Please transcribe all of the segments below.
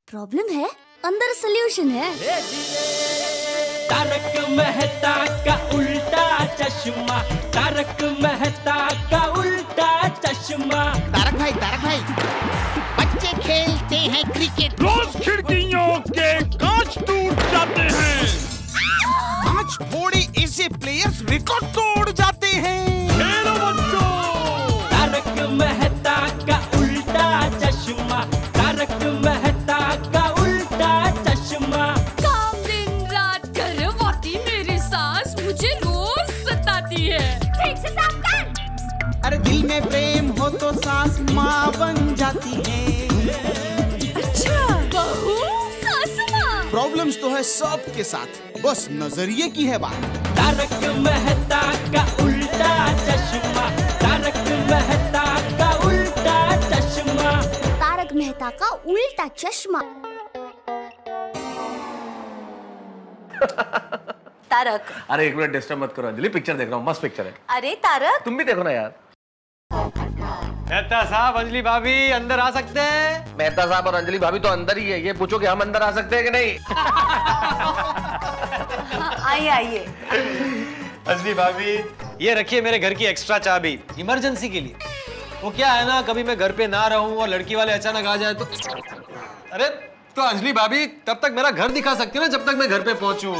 Problem है, अंदर solution है। तारक मेहता का उल्टा चश्मा, तारक मेहता का उल्टा चश्मा। तारक भाई बच्चे खेलते हैं क्रिकेट, रोज खिड़कियों के कांच टूट जाते हैं, कांच फोड़े ऐसे प्लेयर्स रिकॉर्ड तोड़ जाते हैं। खेलो बच्चों। तारक मेहता का उल्टा चश्मा, तारक मेहता का उल्टा चश्मा। काम दिन रात करवाती मेरी सास मुझे रोज सताती है। ठीक से साफ कर। अरे दिल में प्रेम हो तो सास माँ बन जाती है। अच्छा, बहू सास माँ। प्रॉब्लम्स तो है सबके साथ, बस नजरिए की है बात। तारक मेहता का उल्टा चश्मा, तारक मेहता का उल्टा चश्मा। तारक मेहता का उल्टा चश्मा। तारक, अरे एक मिनट डिस्टर्ब मत करो अंजलि, पिक्चर देख रहा हूँ, मस्त पिक्चर है। अरे तारक, तुम भी देखो ना यार। मेहता साहब, अंजलि भाभी अंदर आ सकते हैं? मेहता साहब और अंजलि भाभी तो अंदर ही है, ये पूछो कि हम अंदर आ सकते हैं कि नहीं। हाँ, आइए आइए। अंजलि भाभी, ये रखिए मेरे घर की एक्स्ट्रा चाबी, इमरजेंसी के लिए। वो क्या है ना, कभी मैं घर पे ना रहूं और लड़की वाले अचानक आ जाए तो। अरे तो अंजलि भाभी तब तक मेरा घर दिखा सकती है ना, जब तक मैं घर पे पहुंचूं।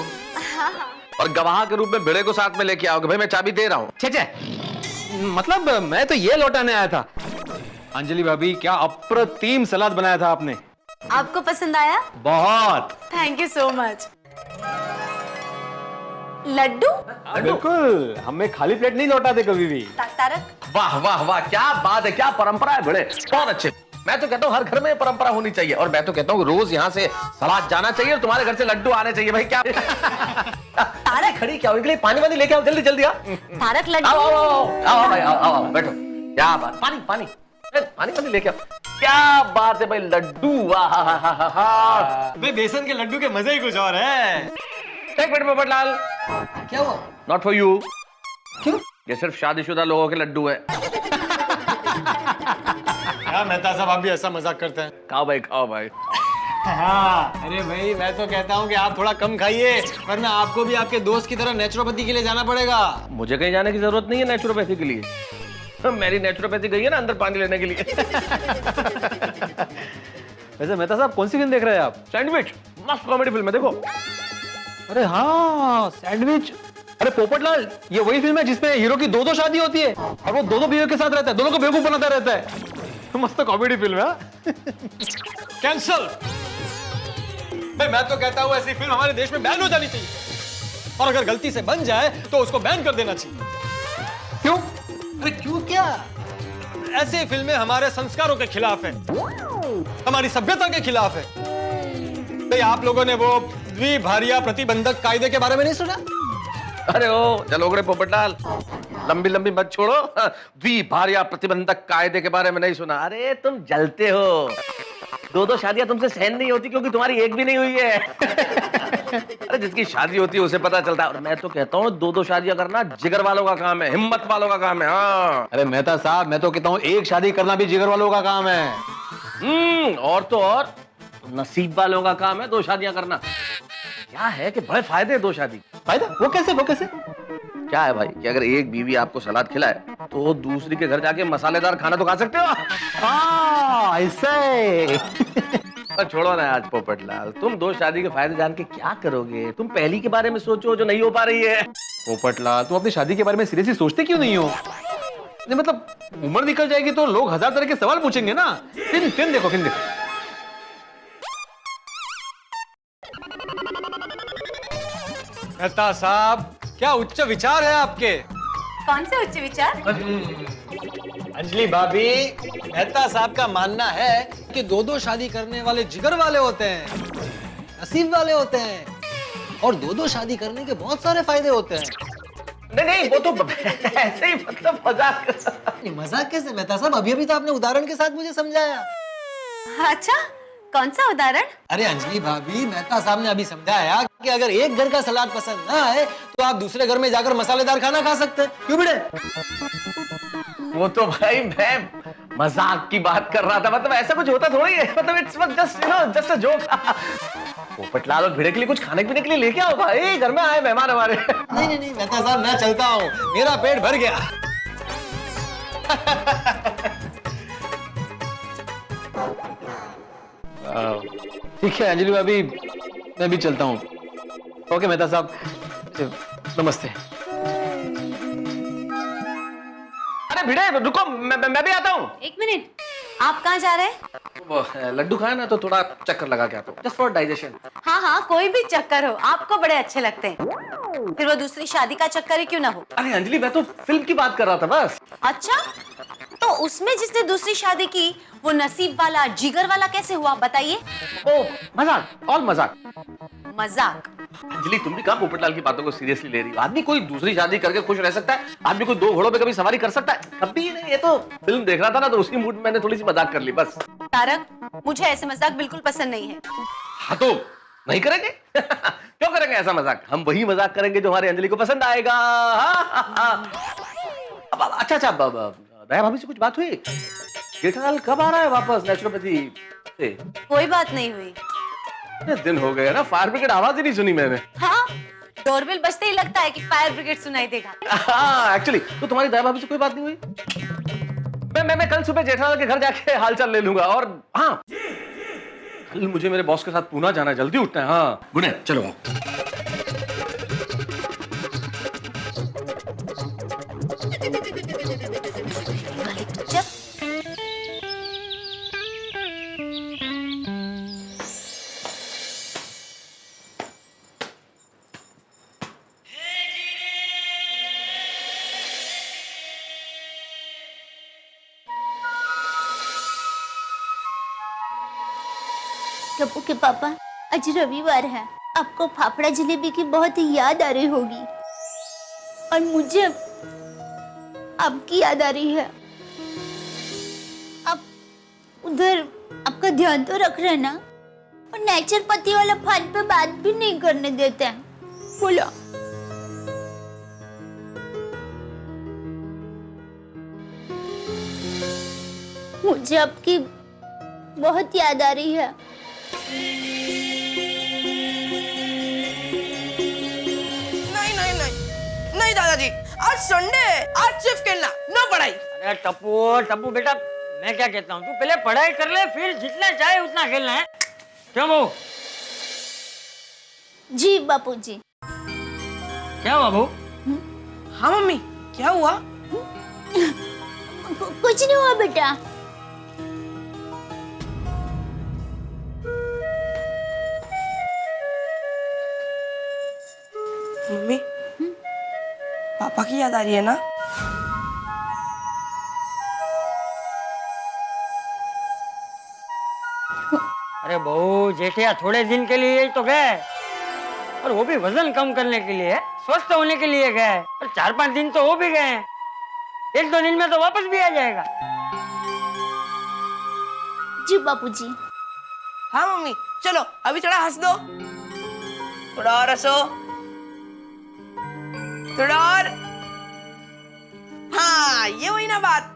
और गवाह के रूप में भिड़े को साथ में लेके आओगे, भाई मैं चाबी दे रहा हूँ। छे मतलब मैं तो ये लौटाने आया था। अंजलि भाभी, क्या अप्रतिम सलाद बनाया था आपने। आपको पसंद आया? बहुत। Thank you so much. लड्डू? बिल्कुल, हमें खाली प्लेट नहीं लौटाते कभी भी। तारक, वाह वाह वाह, क्या बात है, क्या परंपरा है भिड़े, बहुत अच्छे। मैं तो कहता हूँ हर घर में ये परंपरा होनी चाहिए, और मैं तो कहता हूँ रोज यहाँ से सलाद जाना चाहिए और तुम्हारे घर से लड्डू आने चाहिए। भाई क्या तारक खड़ी क्या हो, इनके लिए पानी वानी लेके आओ, जल्दी जल्दी आ। तारक लड्डू। आओ आओ आओ आओ भाई, आओ बैठो। क्या बात, पानी पानी पानी पानी लेके आओ। क्या बात है भाई, लड्डू। भाई बेसन के लड्डू के मजे ही कुछ और है। एक मिनट पोपटलाल, क्या हुआ? Not for you. क्यों? ये सिर्फ शादीशुदा लोगों के लड्डू है। क्या मेहता साहब, आप भी ऐसा मजाक करते हैं? खाओ भाई, खाओ भाई। हाँ, अरे भाई मैं तो कहता हूँ कि आप थोड़ा कम खाइए, वरना आपको भी आपके दोस्त की तरह नेचुरोपैथी के लिए जाना पड़ेगा। मुझे कहीं जाने की जरूरत नहीं है नेचुरोपैथी के लिए। मेरी नेचुरोपैथी गई है ना अंदर पानी लेने के लिए। वैसे मेहता साहब, कौन सी फिल्म देख रहे हैं आप? सैंडविच, मस्त कॉमेडी फिल्म है, देखो। अरे हाँ, सैंडविच। अरे पोपटलाल, ये वही फिल्म है जिसमें हीरो की दो शादी होती है और वो दो बीवियों के साथ रहता है, दोनों को बेवकूफ बनाता रहता है। मस्त कॉमेडी फिल्म है। कैंसल। मैं तो कहता हूँ ऐसी फिल्म हमारे देश में बैन हो जानी चाहिए, और अगर गलती से बन जाए तो उसको बैन कर देना चाहिए। क्यों? अरे क्यों क्या? ऐसी फिल्में हमारे संस्कारों के खिलाफ है, हमारी सभ्यता के खिलाफ है। भाई आप लोगों ने वो द्विभारिया प्रतिबंधक कायदे के बारे में नहीं सुना? अरे ओ जलोगड़े पोपटलाल, लंबी लंबी मत छोड़ो। द्विभारिया प्रतिबंधक कायदे के बारे में नहीं सुना? अरे तुम जलते हो, दो शादियां तुमसे सहन नहीं होती क्योंकि तुम्हारी एक भी नहीं हुई है। अरे जिसकी शादी होती है उसे पता चलता है। और मैं तो कहता हूँ दो शादियां करना जिगर वालों का काम है, हिम्मत वालों का काम है। हाँ अरे मेहता साहब, मैं तो कहता हूँ एक शादी करना भी जिगर वालों का काम है। और तो और नसीब वालों का काम है दो शादियां करना। क्या है कि बड़े फायदे हैं दो शादी। फायदा? वो कैसे? क्या है भाई कि अगर एक बीवी आपको सलाद खिलाए तो दूसरी के घर जाके मसालेदार खाना तो खा सकते हो। ऐसे। पर छोड़ो ना आज पोपटलाल, तुम दो शादी के फायदे जान के क्या करोगे? तुम पहली के बारे में सोचो जो नहीं हो पा रही है। पोपटलाल, तुम अपनी शादी के बारे में सीरियसली सोचते क्यों नहीं हो? मतलब उम्र निकल जाएगी तो लोग हजार तरह के सवाल पूछेंगे ना। फिल्म देखो, फिल्म देखो। मेहता साहब, क्या उच्च विचार है आपके? कौन से उच्च विचार? अंजलि भाभी, मेहता साहब का मानना है कि दो शादी करने वाले जिगर वाले होते हैं, नसीब वाले होते हैं, और दो शादी करने के बहुत सारे फायदे होते हैं। नहीं वो तो ऐसे ही, मतलब मजाक। मजाक कैसे मेहता साहब? अभी तो आपने उदाहरण के साथ मुझे समझाया। अच्छा, कौन सा उदाहरण? अरे अंजलि भाभी, मेहता साहब ने अभी समझाया कि अगर एक घर का सलाद पसंद ना आए तो आप दूसरे घर में जाकर मसालेदार खाना खा सकते हैं। क्यों बेटे? वो तो भाई मैं मजाक की बात कर रहा था, मतलब ऐसा कुछ होता थोड़ी है, मतलब it's just a joke. Popatlal और भिड़े के लिए कुछ खाने पीने के लिए लेके आओ भाई, घर में आए मेहमान हमारे। नहीं मेहता साहब, मैं चलता हूँ, मेरा पेट भर गया। ठीक है अंजलि भाभी, मैं भी चलता हूँ। ओके मेहता साहब, नमस्ते। अरे भिड़े रुको, मैं भी आता हूँ। एक मिनट, आप कहाँ जा रहे हैं? वो लड्डू खाया ना तो थोड़ा चक्कर लगा के आता हूँ, जस्ट फॉर डाइजेशन। हाँ, कोई भी चक्कर हो, आपको बड़े अच्छे लगते हैं। फिर वो दूसरी शादी का चक्कर ही क्यों ना हो? अरे अंजलि, मैं तो फिल्म की बात कर रहा था बस। अच्छा, तो उसमें जिसने दूसरी शादी की वो नसीब वाला, जिगर वाला कैसे हुआ, बताइए। ओ मजाक, ऑल मजाक। मजाक? अंजलि, तुम भी कहाँ पोपटलाल की बातों को सीरियसली ले रही हो? आदमी कोई दूसरी शादी करके खुश रह सकता है, आदमी कोई 2 घोड़ों पे कभी सवारी कर सकता है, कभी नहीं। ये तो फिल्म देख रहा था ना, तो उसी मूड में मैंने थोड़ी सी मजाक कर ली बस। तारक, मुझे ऐसे मजाक बिल्कुल पसंद नहीं है। हाँ तो नहीं करेंगे? क्यों करेंगे ऐसा मजाक? हम वही मजाक करेंगे जो हमारी अंजलि को पसंद आएगा। अच्छा, दया भाभी से कुछ बात हुई? जेठालाल कब आ रहा है वापस नेचुरोपैथी से? कोई बात नहीं हुई। दिन हो गए ना, फायर ब्रिगेड आवाज ही नहीं सुनी मैंने। हाँ, डोरबेल बजते ही लगता है कि फायर ब्रिगेड सुनाई देगा। हाँ एक्चुअली, तो तुम्हारी दया भाभी से कोई बात नहीं हुई? मैं कल सुबह जेठालाल के घर जाके हालचाल ले लूंगा। और हाँ, कल मुझे मेरे बॉस के साथ पूना जाना है, जल्दी उठना है। हाँ गुड नाइट, चलो। टप्पू के पापा, आज रविवार है, आपको फाफड़ा जलेबी की बहुत याद आ रही होगी और मुझे आपकी याद आ रही है। आप उधर आपका ध्यान तो रख रहे हैं ना? और नेचरपति वाला फोन पे बात भी नहीं करने देते हैं। बोलो। मुझे आपकी बहुत याद आ रही है। नहीं दादाजी, आज संडे है, आज सिर्फ खेलना, ना पढ़ाई। अरे टप्पू बेटा, मैं क्या कहता हूँ, तू पहले पढ़ाई कर ले, फिर जितना चाहे उतना खेलना है। क्यों बहू? जी बापूजी। क्या हुआ बहू? हाँ मम्मी, क्या हुआ? कुछ नहीं हुआ बेटा। मम्मी, पापा की याद आ रही है ना? अरे बहू, जेठिया थोड़े दिन के लिए ही तो गए, और वो भी वजन कम करने के लिए, स्वस्थ होने के लिए गए, और 4-5 दिन तो हो भी गए हैं। 1-2 दिन में तो वापस भी आ जाएगा। जी बापूजी। हाँ मम्मी, चलो अभी थोड़ा हंस दो, थोड़ा और हंसो, थोड़ा और। हाँ, ये वही ना बात।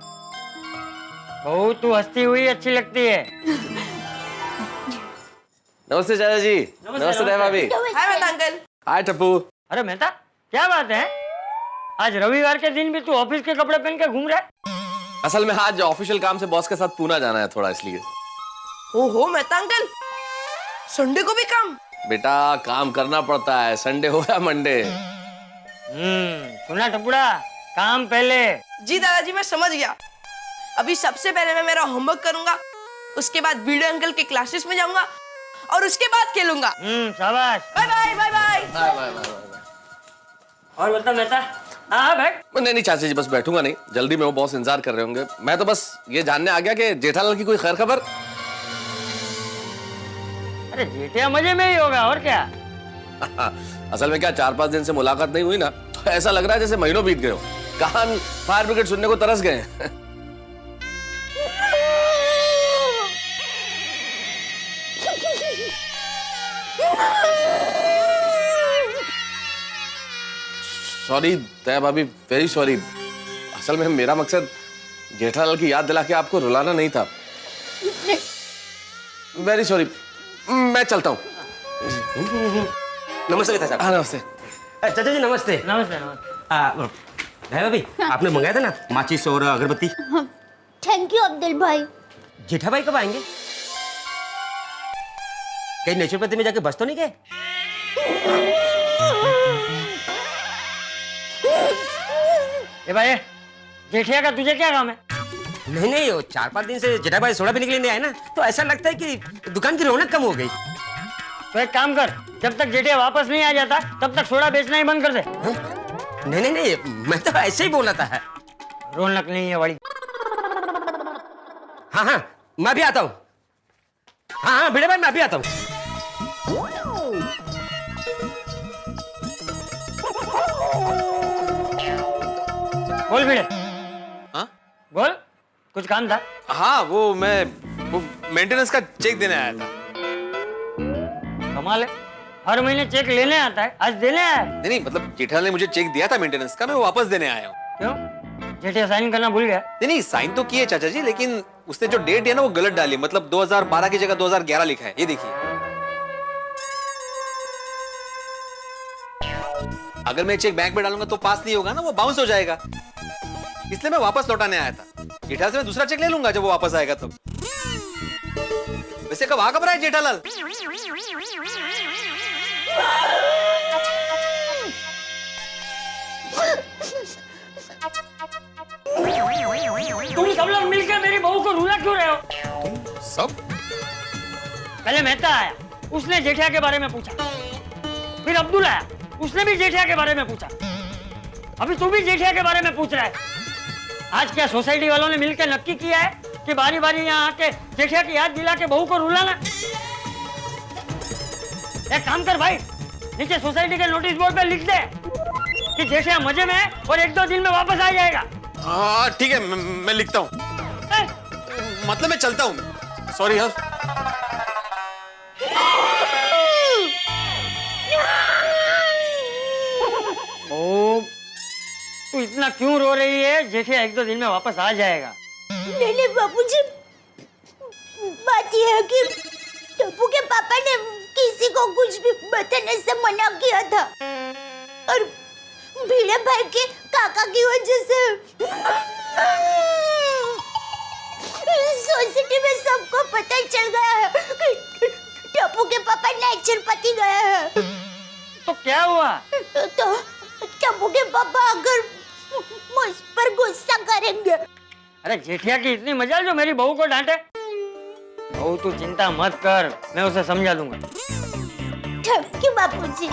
बहू, तू हंसती हुई अच्छी लगती है। नमस्ते चाचा जी। नमस्ते दया भाभी। हाय मेहता अंकल। हाय टप्पू। अरे मेहता, क्या बात है, आज रविवार के दिन भी तू ऑफिस के कपड़े पहन के घूम रहा है? असल में आज ऑफिशियल काम से बॉस के साथ पूना जाना है थोड़ा, इसलिए। ओहो मेहता अंकल, संडे को भी काम? बेटा काम करना पड़ता है, संडे हो या मंडे। सुना टपुड़ा, काम पहले। जी दादाजी, मैं समझ गया। अभी सबसे पहले मैं मेरा होमवर्क करूंगा, उसके बाद वीडियो अंकल के क्लासेस में जाऊंगा, और उसके बाद खेलूंगा। शाबाश। Bye bye bye bye bye bye bye. और बता मेहता। हाँ बैठ। नहीं चाचा जी, बस बैठूंगा नहीं, जल्दी में वो बॉस इंतजार कर रहे होंगे। मैं तो बस ये जानने आ गया कि जेठालाल की कोई खैर खबर। अरे जेठिया मजे में ही होगा, और क्या। असल में क्या, 4-5 दिन से मुलाकात नहीं हुई ना, तो ऐसा लग रहा है जैसे महीनों बीत गए हो। कान फायर ब्रिगेड सुनने को तरस गए। सॉरी दया भाभी, वेरी सॉरी। असल में मेरा मकसद जेठालाल की याद दिला के आपको रुलाना नहीं था। वेरी सॉरी, मैं चलता हूँ। नमस्ते विधायक साहब। हाँ नमस्ते। चाचा जी नमस्ते। नमस्ते नमस्ते। है भाभी, आपने मंगाया था ना माचिस और अगरबत्ती? थैंक यू अब्दुल भाई। जेठा भाई कब आएंगे? कहीं नेचुरोपैथी में जाके बस तो नहीं गए? ए भाई, जेठिया का तुझे क्या काम है? नहीं नहीं, वो 4-5 दिन से जेठा भाई सोडा पीने के लिए नहीं आए ना, तो ऐसा लगता है कि दुकान की रौनक कम हो गई। तो एक काम कर, जब तक जेठिया वापस नहीं आ जाता तब तक सोडा बेचना ही बंद कर दे। नहीं नहीं नहीं, मैं तो ऐसे ही बोला था। रौनक नहीं है बड़ी। हाँ हाँ, मैं भी आता हूँ। हाँ हाँ भिड़े भाई, मैं भी आता हूँ। बोल भिड़े। हाँ बोल, कुछ काम था? हाँ, वो मेंटेनेंस का चेक देने आया था। कमाल है, हर महीने चेक लेने आता है, आज देने आया है। नहीं नहीं, मतलब जेठालाल ने मुझे चेक दिया था मेंटेनेंस का, मैं वो वापस देने आया हूँ। क्यों? जेठिया साइन करना भूल गया? नहीं नहीं, साइन तो किए चाचा जी, लेकिन उसने जो डेट दिया ना वो गलत डाली। मतलब 2012 की जगह 2011 लिखा है, ये देखिए। अगर मैं चेक बैंक में डालूंगा तो पास नहीं होगा ना, वो बाउंस हो जाएगा। इसलिए मैं वापस लौटाने आया था। जेठालाल से मैं दूसरा चेक ले लूंगा जब वो वापस आएगा तब। वैसे कब रहा है जेठालाल? तुम सब लोग मिलकर मेरी बहू को रूला क्यों रहे हो? सब? पहले मेहता आया, उसने जेठिया के बारे में पूछा। फिर अब्दुल आया, उसने भी जेठिया के बारे में पूछा। अभी तू भी जेठिया के बारे में पूछ रहा है। आज क्या सोसाइटी वालों ने मिलकर नक्की किया है कि बारी बारी यहाँ आके जेठिया की याद दिला के बहू को रुलाना? एक काम कर भाई, नीचे सोसाइटी के नोटिस बोर्ड पे लिख दे कि जेठिया मजे में है और 1-2 दिन में वापस आ जाएगा। हाँ ठीक है, मैं लिखता हूँ। मतलब मैं चलता हूँ। सॉरी यार। ओ, तू इतना क्यों रो रही है? जेठिया 1-2 दिन में वापस आ जाएगा। नहीं बाबूजी, बात यह है कि टप्पू के पापा ने किसी को कुछ भी बताने से मना किया था और भिड़े भाई के काका की वजह से सोसाइटी में सबको पता चल गया है कि टप्पू के पापा नेचुरोपैथी गए हैं। तो क्या हुआ? तो टप्पू के पापा अगर मुझ पर गुस्सा करेंगे। अरे जेठिया की इतनी मजाल जो मेरी बहू को डांटे? बहू तू चिंता मत कर, मैं उसे समझा दूंगा। थैंक यू बापूजी।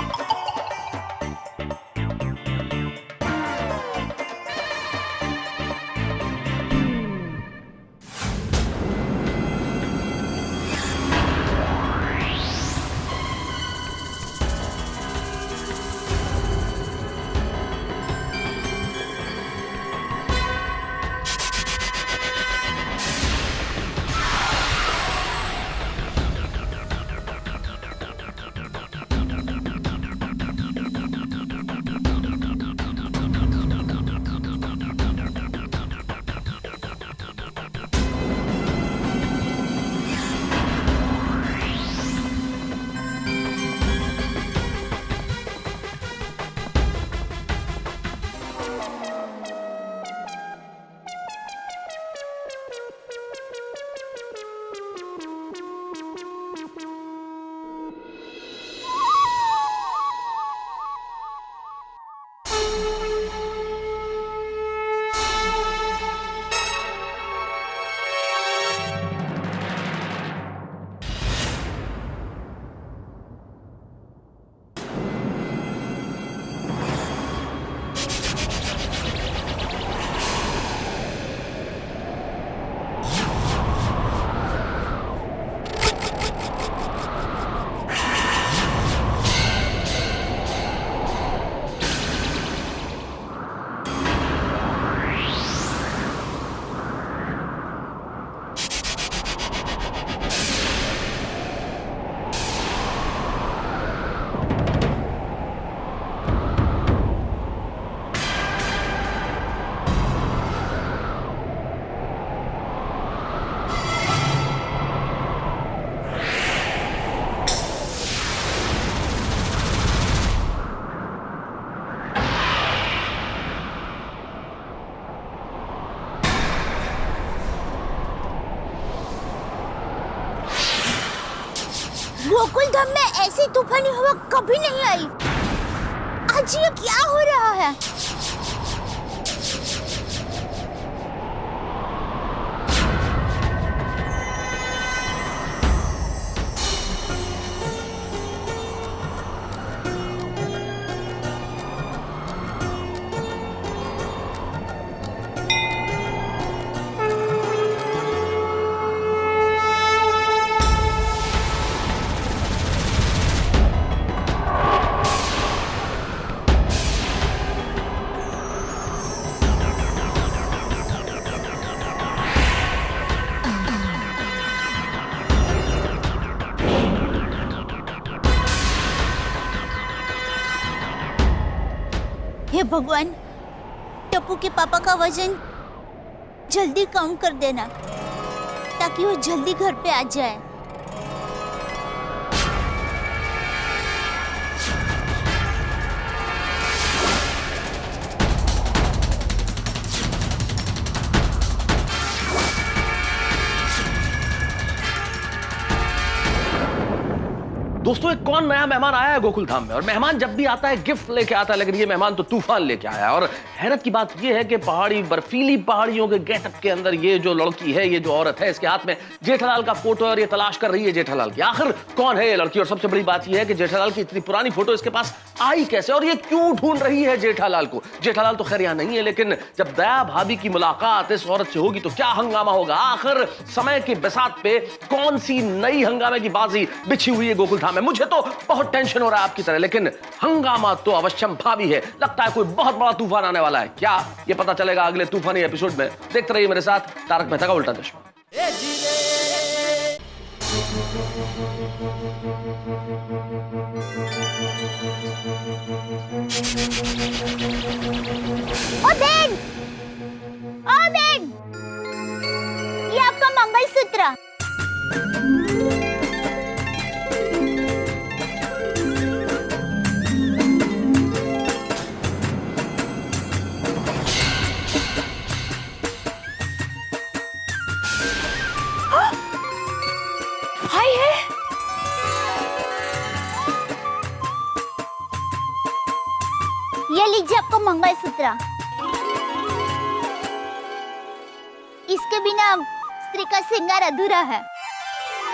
गोकुल धाम में ऐसी तूफानी हवा कभी नहीं आई। आज ये क्या हो रहा है? हे भगवान, टप्पू के पापा का वजन जल्दी कम कर देना ताकि वो जल्दी घर पे आ जाए। दोस्तों, एक कौन नया मेहमान आया है गोकुल धाम में, और मेहमान जब भी आता है गिफ्ट लेके आता है, लेकिन ये मेहमान तो तूफान लेके आया है। और हैरत की बात ये है कि पहाड़ी, बर्फीली पहाड़ियों के गेटअप के अंदर ये जो लड़की है, ये जो औरत है, इसके हाथ में जेठालाल का फोटो है और ये तलाश कर रही है जेठालाल की। आखिर कौन है ये लड़की? और सबसे बड़ी बात ये है कि जेठालाल की इतनी पुरानी फोटो इसके पास आई कैसे, और ये क्यों ढूंढ रही है जेठालाल को? जेठालाल तो खैर यहाँ नहीं है, लेकिन जब दया भाभी की मुलाकात इस औरत से होगी तो क्या हंगामा होगा। आखिर समय के बिसात पे कौन सी नई हंगामे की बाजी बिछी हुई है गोकुल धाम में? मुझे तो बहुत टेंशन हो रहा है आपकी तरह, लेकिन हंगामा तो अवश्यम भावी है। लगता है कोई बहुत बड़ा तूफान आने वाला है। क्या ये पता चलेगा अगले तूफानी एपिसोड में। देखते रहिए मेरे साथ तारक मेहता का उल्टा चश्मा। ओ बहन, ओ बहन, ये आपका मंगलसूत्र। हाय है। ये लीजिए आपका मंगलसूत्र। इसके बिना स्त्री का श्रृंगार अधूरा है।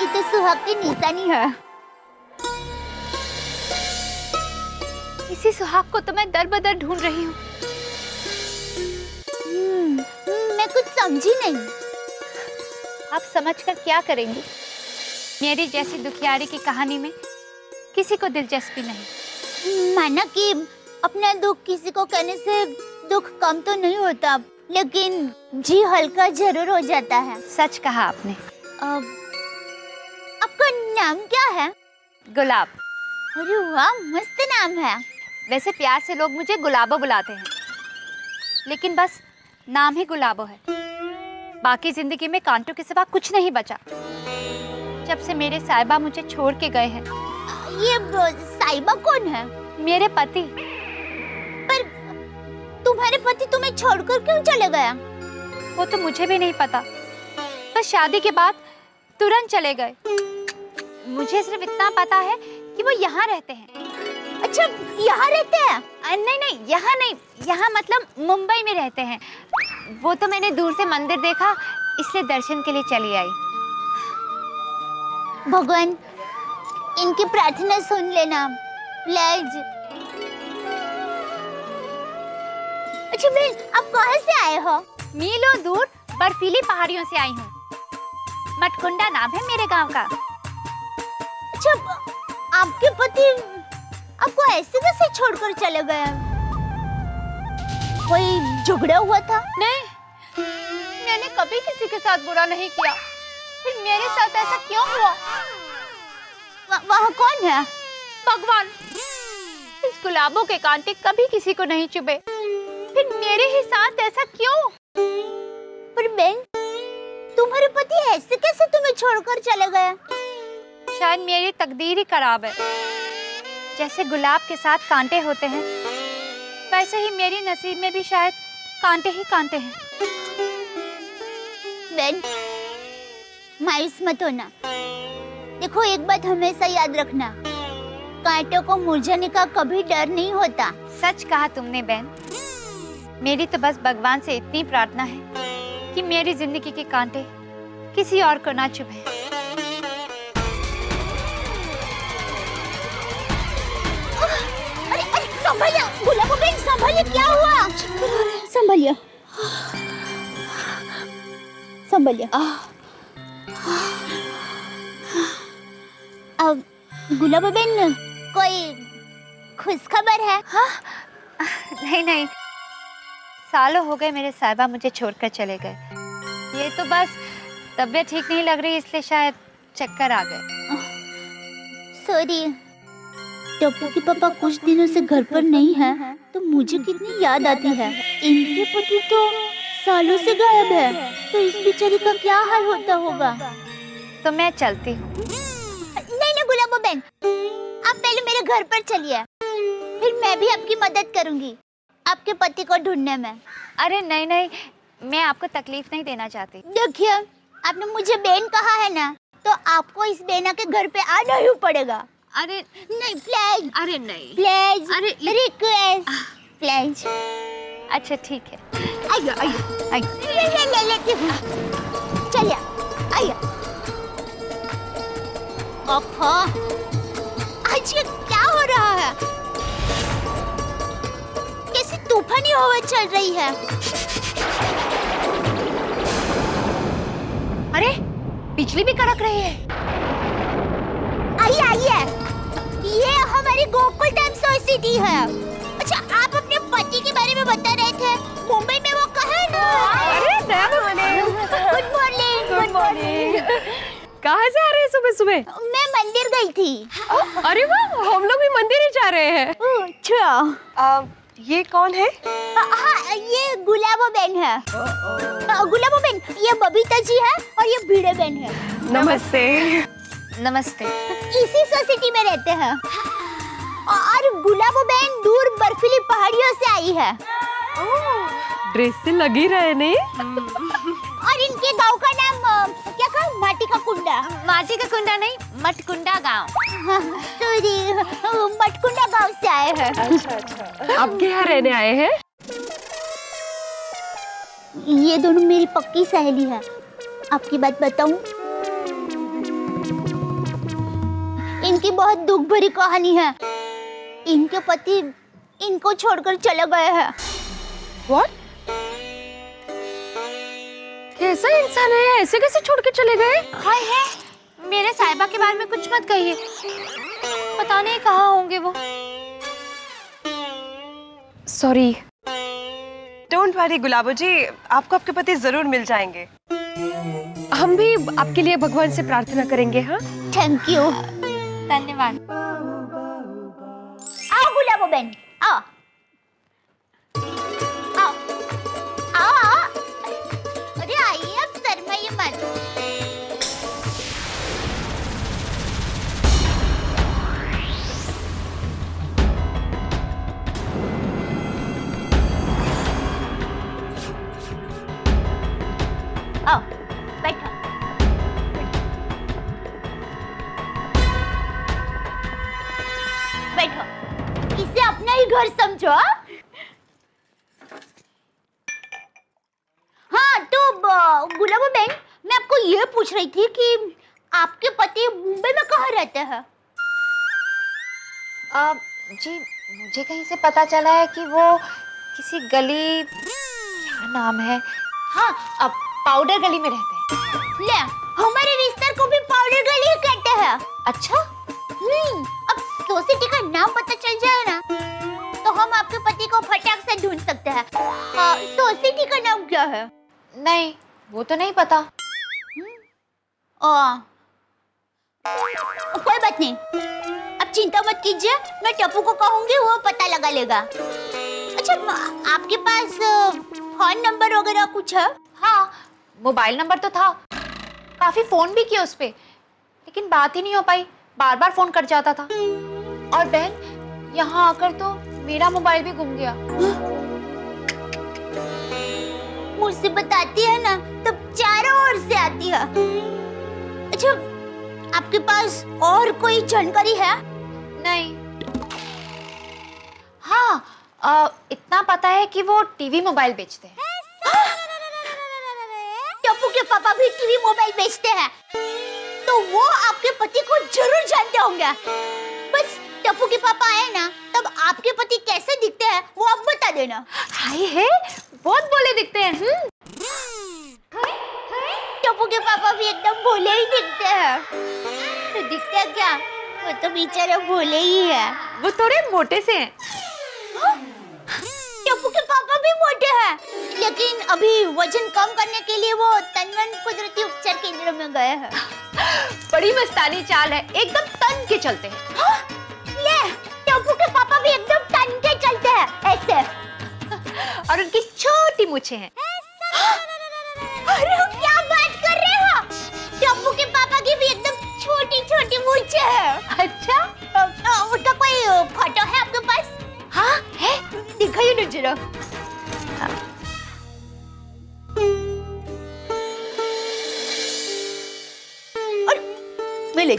ये तो सुहाग की निशानी है। इसी सुहाग को तो मैं दर बदर ढूंढ रही हूँ। मैं कुछ समझी नहीं। आप समझकर क्या करेंगी? मेरी जैसी दुखियारी की कहानी में किसी को दिलचस्पी नहीं। माना कि अपना दुख किसी को कहने से दुख कम तो नहीं होता, लेकिन जी हल्का जरूर हो जाता है। सच कहा आपने। आपका नाम क्या है? गुलाब। अरे वाह, मस्त नाम है। वैसे प्यार से लोग मुझे गुलाबो बुलाते हैं, लेकिन बस नाम ही गुलाबो है। बाकी जिंदगी में कांटों के सिवा कुछ नहीं बचा। जब से मेरे साहिबा मुझे छोड़ के गए हैं। ये साहिबा कौन है? मेरे पति। पर तुम्हारे पति तुम्हें छोड़कर क्यों चले गया? वो तो मुझे भी नहीं पता, बस शादी के बाद तुरंत चले गए। मुझे सिर्फ इतना पता है कि वो यहाँ रहते हैं। अच्छा, यहाँ रहते हैं? नहीं नहीं, यहाँ नहीं, यहाँ मतलब मुंबई में रहते हैं। वो तो मैंने दूर से मंदिर देखा, इसलिए दर्शन के लिए चली आई। भगवान, इनकी प्रार्थना सुन लेना प्लीज। अच्छा बहन, आप कहाँ से आए हो? मीलों दूर बर्फीली पहाड़ियों से आई हूँ। मटकुंडा नाम है मेरे गांव का। अच्छा, आपके पति आपको ऐसे कैसे छोड़कर चले गए? कोई झगड़ा हुआ था? नहीं, मैंने कभी किसी के साथ बुरा नहीं किया, फिर मेरे साथ ऐसा क्यों हुआ? वहाँ कौन है? भगवान, इस गुलाबों के कांटे कभी किसी को नहीं चुभे, फिर मेरे ही साथ ऐसा क्यों? पर बहन, तुम्हारे पति ऐसे कैसे तुम्हें छोड़कर चले गए? शायद मेरी तकदीर ही खराब है। जैसे गुलाब के साथ कांटे होते हैं, वैसे ही मेरी नसीब में भी शायद कांटे ही कांटे हैं। बहन, मायूस मत होना। देखो, एक बात हमेशा याद रखना, कांटों को मुरझाने का कभी डर नहीं होता। सच कहा तुमने बहन। मेरी तो बस भगवान से इतनी प्रार्थना है कि मेरी जिंदगी के कांटे किसी और को ना चुभे। अरे अरे संभालिए गुलाबो बहन, संभालिए, क्या हुआ? संभालिए संभालिए। अब गुलाबो बहन, कोई खुश खबर है? हाँ? नहीं नहीं, सालों हो गए मेरे साहिबा मुझे छोड़कर चले गए। ये तो बस तबीयत ठीक नहीं लग रही, इसलिए शायद चक्कर आ गए। सॉरी, टप्पू के पापा कुछ दिनों से घर पर नहीं है, तो मुझे कितनी याद आती है। इनके पति तो सालों से गायब है, तो इस बेचारी का क्या हाल होता होगा। तो मैं चलती हूँ। नहीं नहीं गुलाबो बहन, आप पहले मेरे घर पर चलिए, फिर मैं भी आपकी मदद करूंगी आपके पति को ढूंढने में। अरे नहीं नहीं, मैं आपको तकलीफ नहीं देना चाहती। देखिए, आपने मुझे बहन कहा है ना, तो आपको इस बहना के घर पे आना ही पड़ेगा। अरे नहीं, प्लीज। अरे नहीं, प्लीज, अरे रिक्वेस्ट, प्लीज। अच्छा ठीक है। आइए आइए आइए, ले लेती हूँ। चलिए आइए। ओहो, आज ये क्या हो रहा है? कैसी तूफानी हवा चल रही है। अरे बिजली भी कड़क रही है। आइए आइए, ये हमारी गोकुल डैम सोसाइटी है। अच्छा, आप अपने पति के बारे में बता रहे थे, मुंबई में वो कहाँ है ना? अरे गुड मॉर्निंग। Good morning. कहाँ से आ रहे हैं सुबह सुबह? मैं मंदिर गई थी। अरे वाह, हम लोग भी मंदिर ही जा रहे हैं। अच्छा, ये कौन है? हाँ, ये गुलाबो बहन है। गुलाबो बहन, ये बबीता जी है और ये भिड़े बहन है। नमस्ते। नमस्ते। इसी सोसाइटी में रहते हैं। और गुलाबो बहन दूर बर्फीली पहाड़ियों से आई है। ड्रेस से लगी रहे नहीं? और इनके गांव का नाम क्या कहा? माटी का कुंडा। माटी का कुंडा नहीं, मटकुंडा गांव। सॉरी, मटकुंडा गांव से आए हैं। अच्छा। आप क्या रहने आए हैं? ये दोनों मेरी पक्की सहेली है। आपकी बात बताऊं, इनकी बहुत दुख भरी कहानी है। इनके पति इनको छोड़कर चले गए हैं। What? कैसा इंसान है, ऐसे कैसे छोड़ के चले गए? हाय है, मेरे साहिबा के बारे में कुछ मत कहिए, पता नहीं कहाँ होंगे वो। सॉरी। डोंट वरी गुलाबो जी, आपको आपके पति जरूर मिल जाएंगे। हम भी आपके लिए भगवान से प्रार्थना करेंगे। हाँ, थैंक यू। धन्यवाद। आओ गुलाबो बहन, आओ आओ आओ। अरे आइए, अब शर्माइए मत। आओ, बैठो। बैठो, इसे अपना ही घर समझो। हाँ, तो गुलाबो बहन, मैं आपको ये पूछ रही थी कि आपके पति मुंबई में कहाँ रहते हैं? जी मुझे कहीं से पता चला है कि वो किसी गली, क्या नाम है, हाँ अब पाउडर गली में रहते हैं। ले, हमारे विस्तार को भी पाउडर गली ही कहते हैं। अच्छा, अब सोसाइटी का नाम पता चल जाए ना, तो हम आपके पति को फटाक से ढूंढ सकते हैं। सोसाइटी का नाम क्या है? नहीं वो तो नहीं पता। कोई बात नहीं, अब चिंता मत कीजिए, मैं टप्पू को कहूंगी, वो पता लगा लेगा। अच्छा, आपके पास फोन नंबर वगैरह कुछ है? हाँ, मोबाइल नंबर तो था, काफी फोन भी किया उस पे, लेकिन बात ही नहीं हो पाई, बार बार फोन कट जाता था। और बहन, यहाँ आकर तो मेरा मोबाइल भी गुम गया। मुझसे बताती है ना, तब चारों ओर से आती है। अच्छा, आपके पास और कोई जानकारी है? नहीं। हाँ, इतना पता है कि वो टीवी मोबाइल बेचते हैं। टप्पू के पापा भी टीवी मोबाइल बेचते हैं, तो वो आपके पति को जरूर जानते होंगे। बस टप्पू के पापा आए ना, तब आपके पति कैसे दिखते हैं वो आप बता देना। हाय है, बहुत भोले दिखते हैं। टप्पू के पापा भी एकदम भोले ही दिखते हैं। तो दिखते हैं क्या? वो तो बेचारे भोले ही है। वो थोड़े मोटे से हैं। टप्पू के पापा भी मोटे हैं, लेकिन अभी वजन कम करने के लिए वो तनमन कुदरती उपचार केंद्र में गए हैं। बड़ी मस्तानी चाल है, एकदम तन के चलते हैं। हाँ? ले, टप्पू के पापा भी एकदम तन के चलते हैं, ऐसे। और उनकी छोटी मूछें हैं। अरे क्या बात कर रहे हो? टप्पू के पापा की भी एकदम छोटी छोटी मूछें हैं। अच्छा, उनका कोई फोटो है आपके पास? हाँ है, दिखाइए ना जरा। और मिले।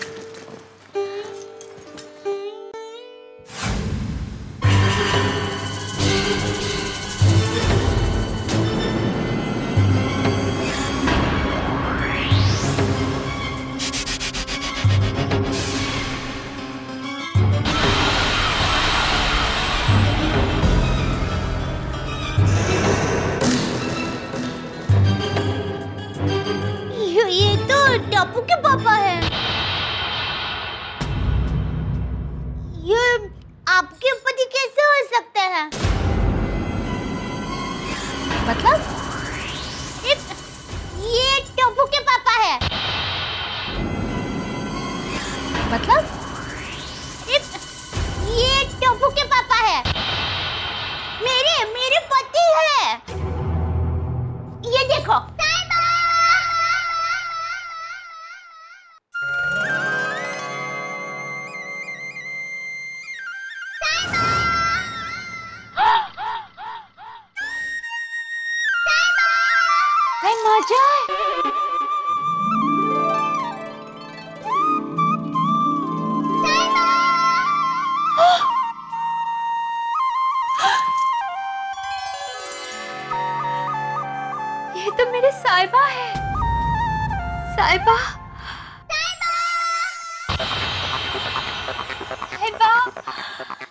ये तो टप्पू के पापा हैं। ये आपके पति कैसे हो सकते हैं? मतलब ये टप्पू के पापा है। मतलब ये टप्पू के पापा है। मेरे पति है। ये देखो। मजा है। ये तो मेरे साहिबा है। साहिबा, साहिबा।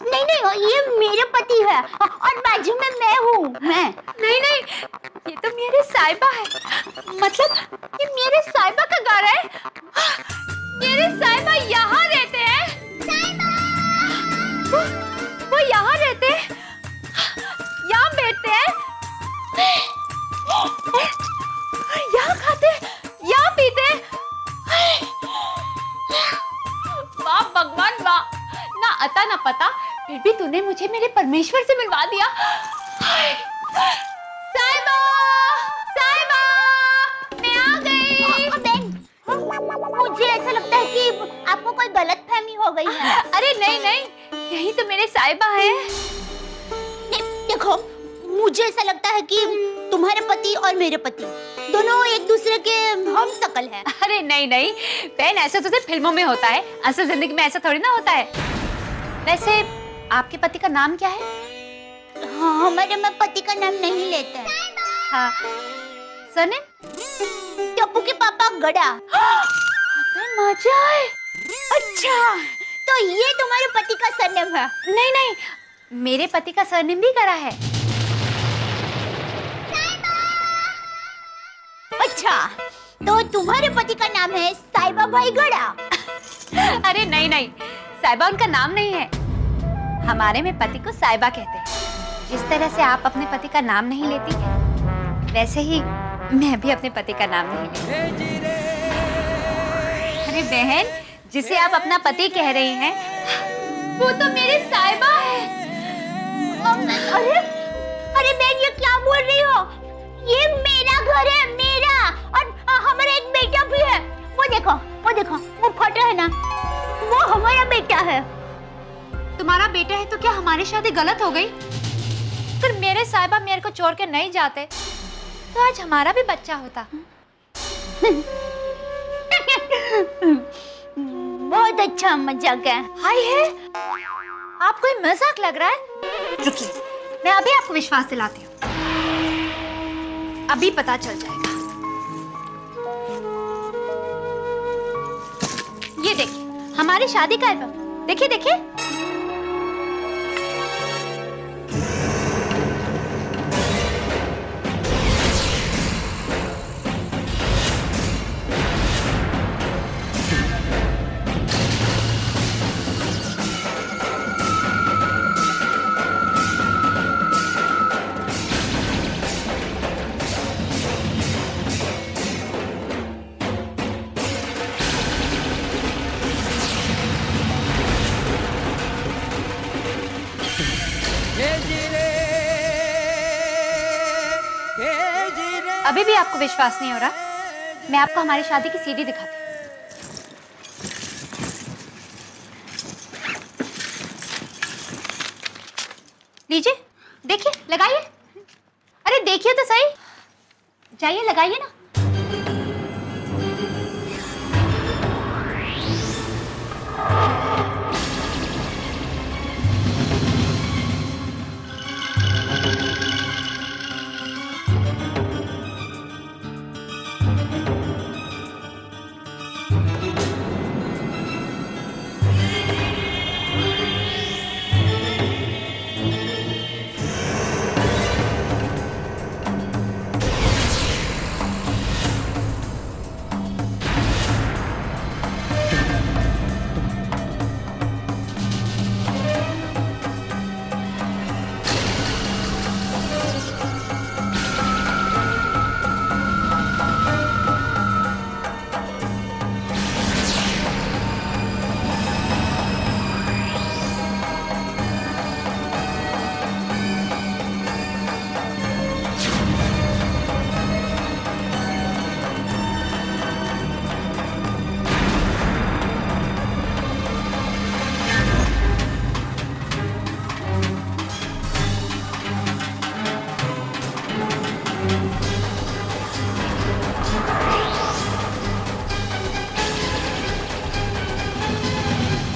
नहीं, ये मेरे पति है और बाजू में मैं हूँ। मैं नहीं, ये तो मेरे साहिबा है। मतलब ये मेरे साहिबा का घर है। मेरे साहिबा यहाँ रहते हैं। वो यहाँ रहते हैं, यहाँ बैठते हैं, यहाँ खाते हैं, यहाँ पीते हैं। वाह भगवान वाह, ना अता ना पता, फिर भी तूने मुझे मेरे परमेश्वर से मिलवा दिया। साहिबा, साहिबा, मैं आ गई। मुझे ऐसा लगता है कि आपको कोई गलतफहमी हो गई है। अरे नहीं, यही तो मेरे साहिबा हैं। देखो, मुझे ऐसा लगता है कि तुम्हारे पति और मेरे पति दोनों एक दूसरे के हम शकल हैं। अरे नहीं, बहन, ऐसा तो सिर्फ फिल्मों में होता है, असल जिंदगी में ऐसा थोड़ी ना होता है। वैसे आपके पति का नाम क्या है? हाँ, हमारे में पति का नाम नहीं लेते हैं। हाँ, सरनेम? टप्पू के पापा गड़ा। मजा है। अच्छा, तो ये तुम्हारे पति का सरनेम है? नहीं, मेरे पति का सरनेम भी गड़ा है। अच्छा, तो तुम्हारे पति का नाम है साहिबा भाई गड़ा? अरे नहीं, साहिबा उनका नाम नहीं है। हमारे में पति को साहिबा कहते हैं। जिस तरह से आप अपने पति का नाम नहीं लेती, वैसे ही मैं भी अपने पति का नाम नहीं लेती। अरे बहन, जिसे आप अपना पति कह रही हैं, वो तो मेरे साहिबा है। अरे बहन, ये क्या बोल रही हो? ये मेरा घर है, मेरा, और हमारा एक बेटा भी है। वो देखो, वो फोटो है ना, वो हमारा बेटा है। तुम्हारा बेटा है तो क्या हमारी शादी गलत हो गई? अगर मेरे साहिबा मेरे को छोड़ के नहीं जाते तो आज हमारा भी बच्चा होता। बहुत अच्छा मजाक है। हाय है, आपको ये मजाक लग रहा है? रुकिए, मैं अभी आपको विश्वास दिलाती हूँ, अभी पता चल जाएगा। ये देखिए हमारी शादी का एल्बम, देखिए देखिए। अभी भी आपको विश्वास नहीं हो रहा? मैं आपको हमारी शादी की सीडी दिखाती हूँ। लीजिए, देखिए, लगाइए। अरे देखिए तो सही, जाइए लगाइए ना।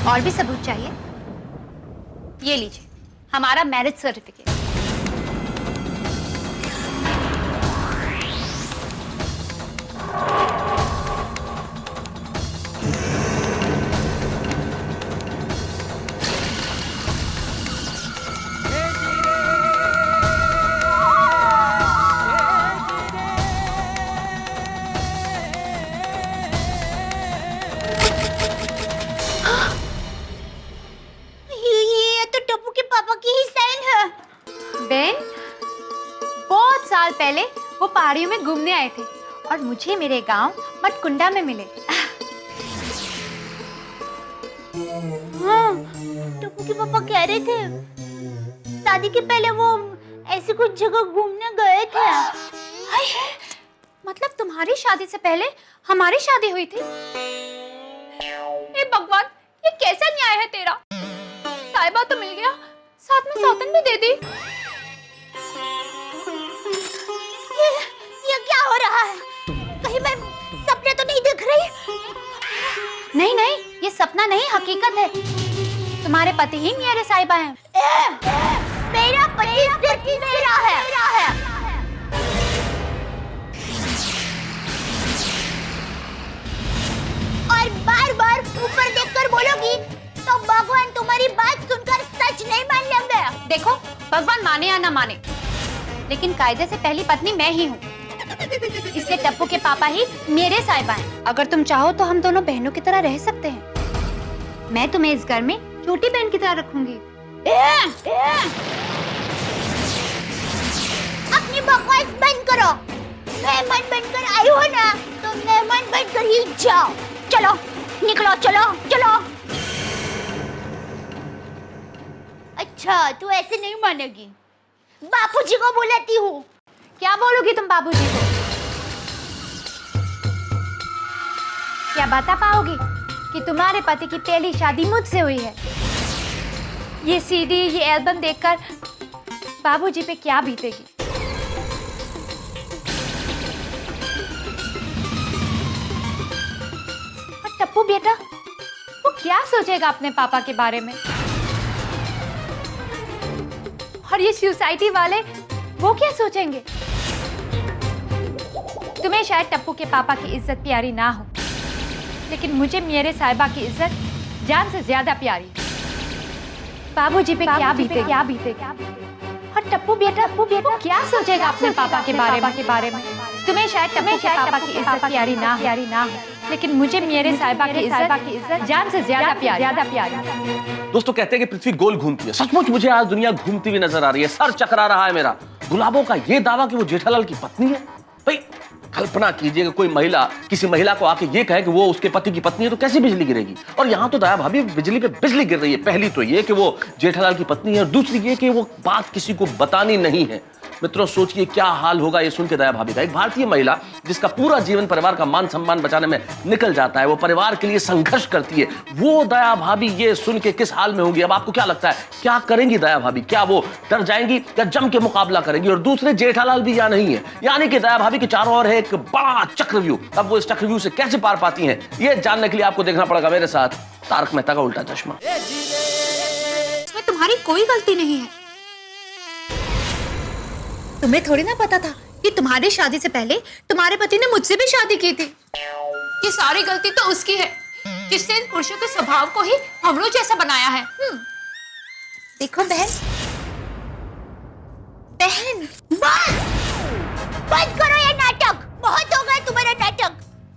और भी सबूत चाहिए? ये लीजिए, हमारा मैरिज सर्टिफिकेट। पहले वो पहाड़ियों में घूमने आए थे और मुझे मेरे गांव मटकुंडा में मिले। हाँ, टप्पू के पापा कह रहे थे शादी के पहले वो ऐसी कुछ जगह घूमने गए थे। मतलब तुम्हारी शादी से पहले हमारी शादी हुई थी? हे भगवान, ये कैसा न्याय है तेरा? साहिबा तो मिल गया, साथ में सौतन भी दे दी। ये क्या हो रहा है? कहीं मैं सपने तो नहीं देख रही? नहीं नहीं, ये सपना नहीं, हकीकत है। तुम्हारे पति ही मेरे साहिबा हैं। मेरा पति मेरा है। और बार बार ऊपर देखकर बोलोगी तो भगवान तुम्हारी बात सुनकर सच नहीं मान लेंगे। देखो, भगवान माने या ना माने, लेकिन कायदे से पहली पत्नी मैं ही हूँ, इसलिए टप्पू के पापा ही मेरे साहिबा हैं। अगर तुम चाहो तो हम दोनों बहनों की तरह रह सकते हैं। मैं तुम्हें इस घर में छोटी बहन की तरह रखूंगी। अपनी बकवास बंद करो। मेहमान बनकर आई हो ना, तो मेहमान बनकर ही जाओ। चलो निकलो, चलो चलो। अच्छा, तू ऐसे नहीं मानेगी। बापूजी को बुलाती हूँ। क्या बोलोगी तुम बाबूजी को? क्या बता पाओगी कि तुम्हारे पति की पहली शादी मुझसे हुई है? ये सीडी, ये एल्बम देखकर बाबूजी पे क्या बीतेगी? और टप्पू बेटा, वो क्या सोचेगा अपने पापा के बारे में? और ये सोसाइटी वाले वो क्या सोचेंगे? तुम्हें शायद टप्पू के पापा की इज्जत प्यारी ना हो, लेकिन मुझे मेरे साहिबा की इज्जत जान से ज्यादा प्यारी है। बाबूजी पे क्या बीते और टप्पू बेटा क्या सोचेगा अपने पापा के बारे में? तुम्हें शायद टप्पू के पापा की इज्जत प्यारी ना हो, लेकिन मुझे मेरे साहिबा की इज्जत जान से ज्यादा प्यारी। दोस्तों कहते हैं कि पृथ्वी गोल घूमती है। सचमुच मुझे आज दुनिया घूमती हुई नजर आ रही है। सर चकरा रहा है मेरा। गुलाबों का ये दावा कि वो जेठालाल की पत्नी है, भाई कल्पना कीजिए कि कोई महिला किसी महिला को आके ये कहे कि वो उसके पति की पत्नी है, तो कैसी बिजली गिरेगी? और यहाँ तो दया भाभी बिजली पे बिजली गिर रही है। पहली तो ये कि वो जेठालाल की पत्नी है, और दूसरी ये कि वो बात किसी को बतानी नहीं है। मित्रों सोचिए क्या हाल होगा ये सुन के दया भाभी का। एक भारतीय महिला जिसका पूरा जीवन परिवार का मान सम्मान बचाने में निकल जाता है, वो परिवार के लिए संघर्ष करती है, वो दया भाभी ये सुन के किस हाल में होंगी? अब आपको क्या लगता है क्या करेंगी दया भाभी? क्या वो डर जाएंगी या जम के मुकाबला करेंगी? और दूसरे जेठालाल भी या नहीं है, यानी कि दया भाभी के चारों ओर है एक बड़ा चक्रव्यूह। अब वो इस चक्रव्यूह से कैसे पार पाती हैं, ये जानने के लिए आपको देखना पड़ेगा मेरे साथ तारक मेहता का उल्टा चश्मा। इसमें तुम्हारी कोई गलती नहीं है। तुम्हें थोड़ी ना पता था कि तुम्हारी शादी से पहले तुम्हारे पति ने मुझसे भी शादी की थी। ये सारी गलती तो उसकी है, जिसने इन पुरुषों के स्वभाव को ही हमलों जैसा बनाया है। देखो बहन बंद करो ये नाटक, बहुत हो गया तुम्हारा नाटक।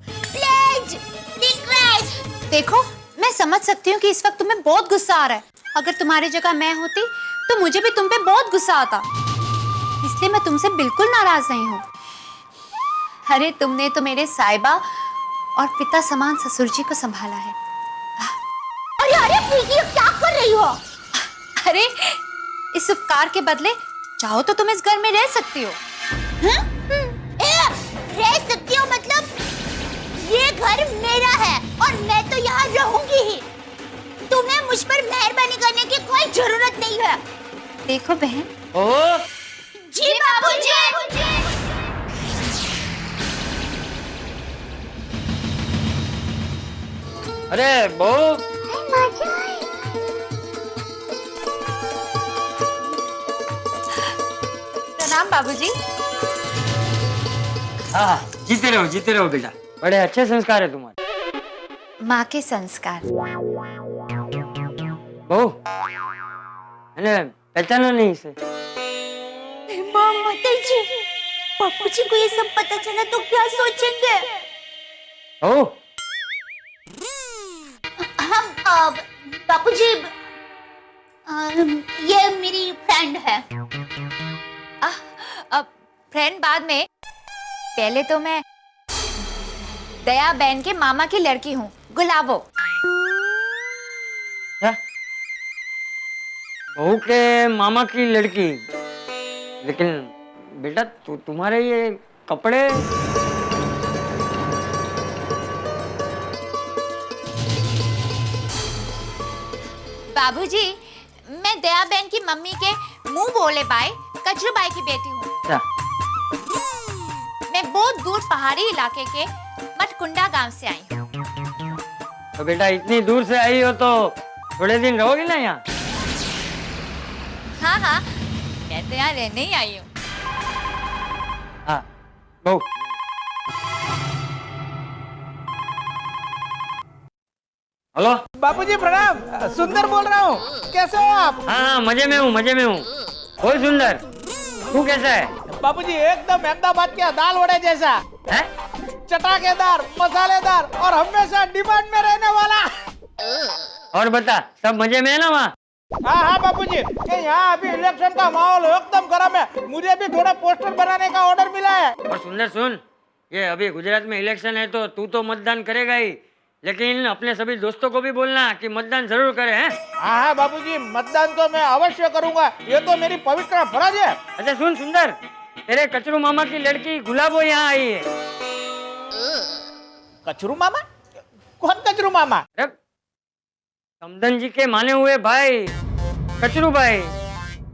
Please request. देखो मैं समझ सकती हूँ कि इस वक्त तुम्हें बहुत गुस्सा आ रहा है। अगर तुम्हारी जगह मैं होती तो मुझे भी तुम पे बहुत गुस्सा आता, इसलिए मैं तुमसे बिल्कुल नाराज नहीं हूँ। अरे तुमने तो मेरे साहिबा और पिता समान ससुर जी को संभाला है। अरे अरे प्रीति क्या कर रही हो? अरे इस उपकार के बदले चाहो तो तुम इस घर में रह सकती हो। रह सकती हो मतलब? ये घर मेरा है और मैं तो यहाँ रहूंगी ही। तुम्हें मुझ पर मेहरबानी करने की कोई जरूरत नहीं है। देखो बहन। ओ जी बाबूजी। अरे बहू, प्रणाम बाबूजी। हाँ जीते रहो बेटा। बड़े अच्छे संस्कार है तुम्हारे। माँ के संस्कार। बहू पहचाना नहीं इसे? माताजी, बापूजी को ये सब पता चला तो क्या सोचेंगे? ओ हम बापूजी ये मेरी फ्रेंड है। फ्रेंड बाद में, पहले तो मैं दया बहन के मामा की लड़की हूँ, गुलाबो। क्या? बहू के मामा की लड़की? लेकिन बेटा तुम्हारे ये कपड़े। बाबूजी मैं दया बहन की मम्मी के मुंह बोले बाई कचरू बाई की बेटी हूँ। क्या? मैं बहुत दूर पहाड़ी इलाके के मटकुंडा गांव से आई हूँ। तो बेटा इतनी दूर से आई हो तो थोड़े दिन रहोगी ना यहाँ? हाँ मैं तो यहाँ रहने ही आई हूँ। हाँ बहू। हेलो बापूजी प्रणाम, सुंदर बोल रहा हूँ। कैसे हो आप? हाँ मजे में हूँ। ओए सुंदर, तू कैसा है? बापूजी एकदम अहमदाबाद के दाल वड़े जैसा है? चटाकेदार, मसालेदार और हमेशा डिमांड में रहने वाला। और बता सब मजे में है ना वहाँ? हाँ बापूजी, यहाँ अभी इलेक्शन का माहौल एकदम गर्म है। मुझे भी थोड़ा पोस्टर बनाने का ऑर्डर मिला है। और सुंदर सुन, ये अभी गुजरात में इलेक्शन है तो तू तो मतदान करेगा ही, लेकिन अपने सभी दोस्तों को भी बोलना कि मतदान जरूर करें। हैं? हाँ बापूजी, मतदान तो मैं अवश्य करूंगा, ये तो मेरी पवित्र फर्ज है। अच्छा सुन सुंदर, तेरे कचरू मामा की लड़की गुलाबो यहाँ आई है। कचरू मामा? कौन कचरू मामा? समदन जी के माने हुए भाई कचरू भाई,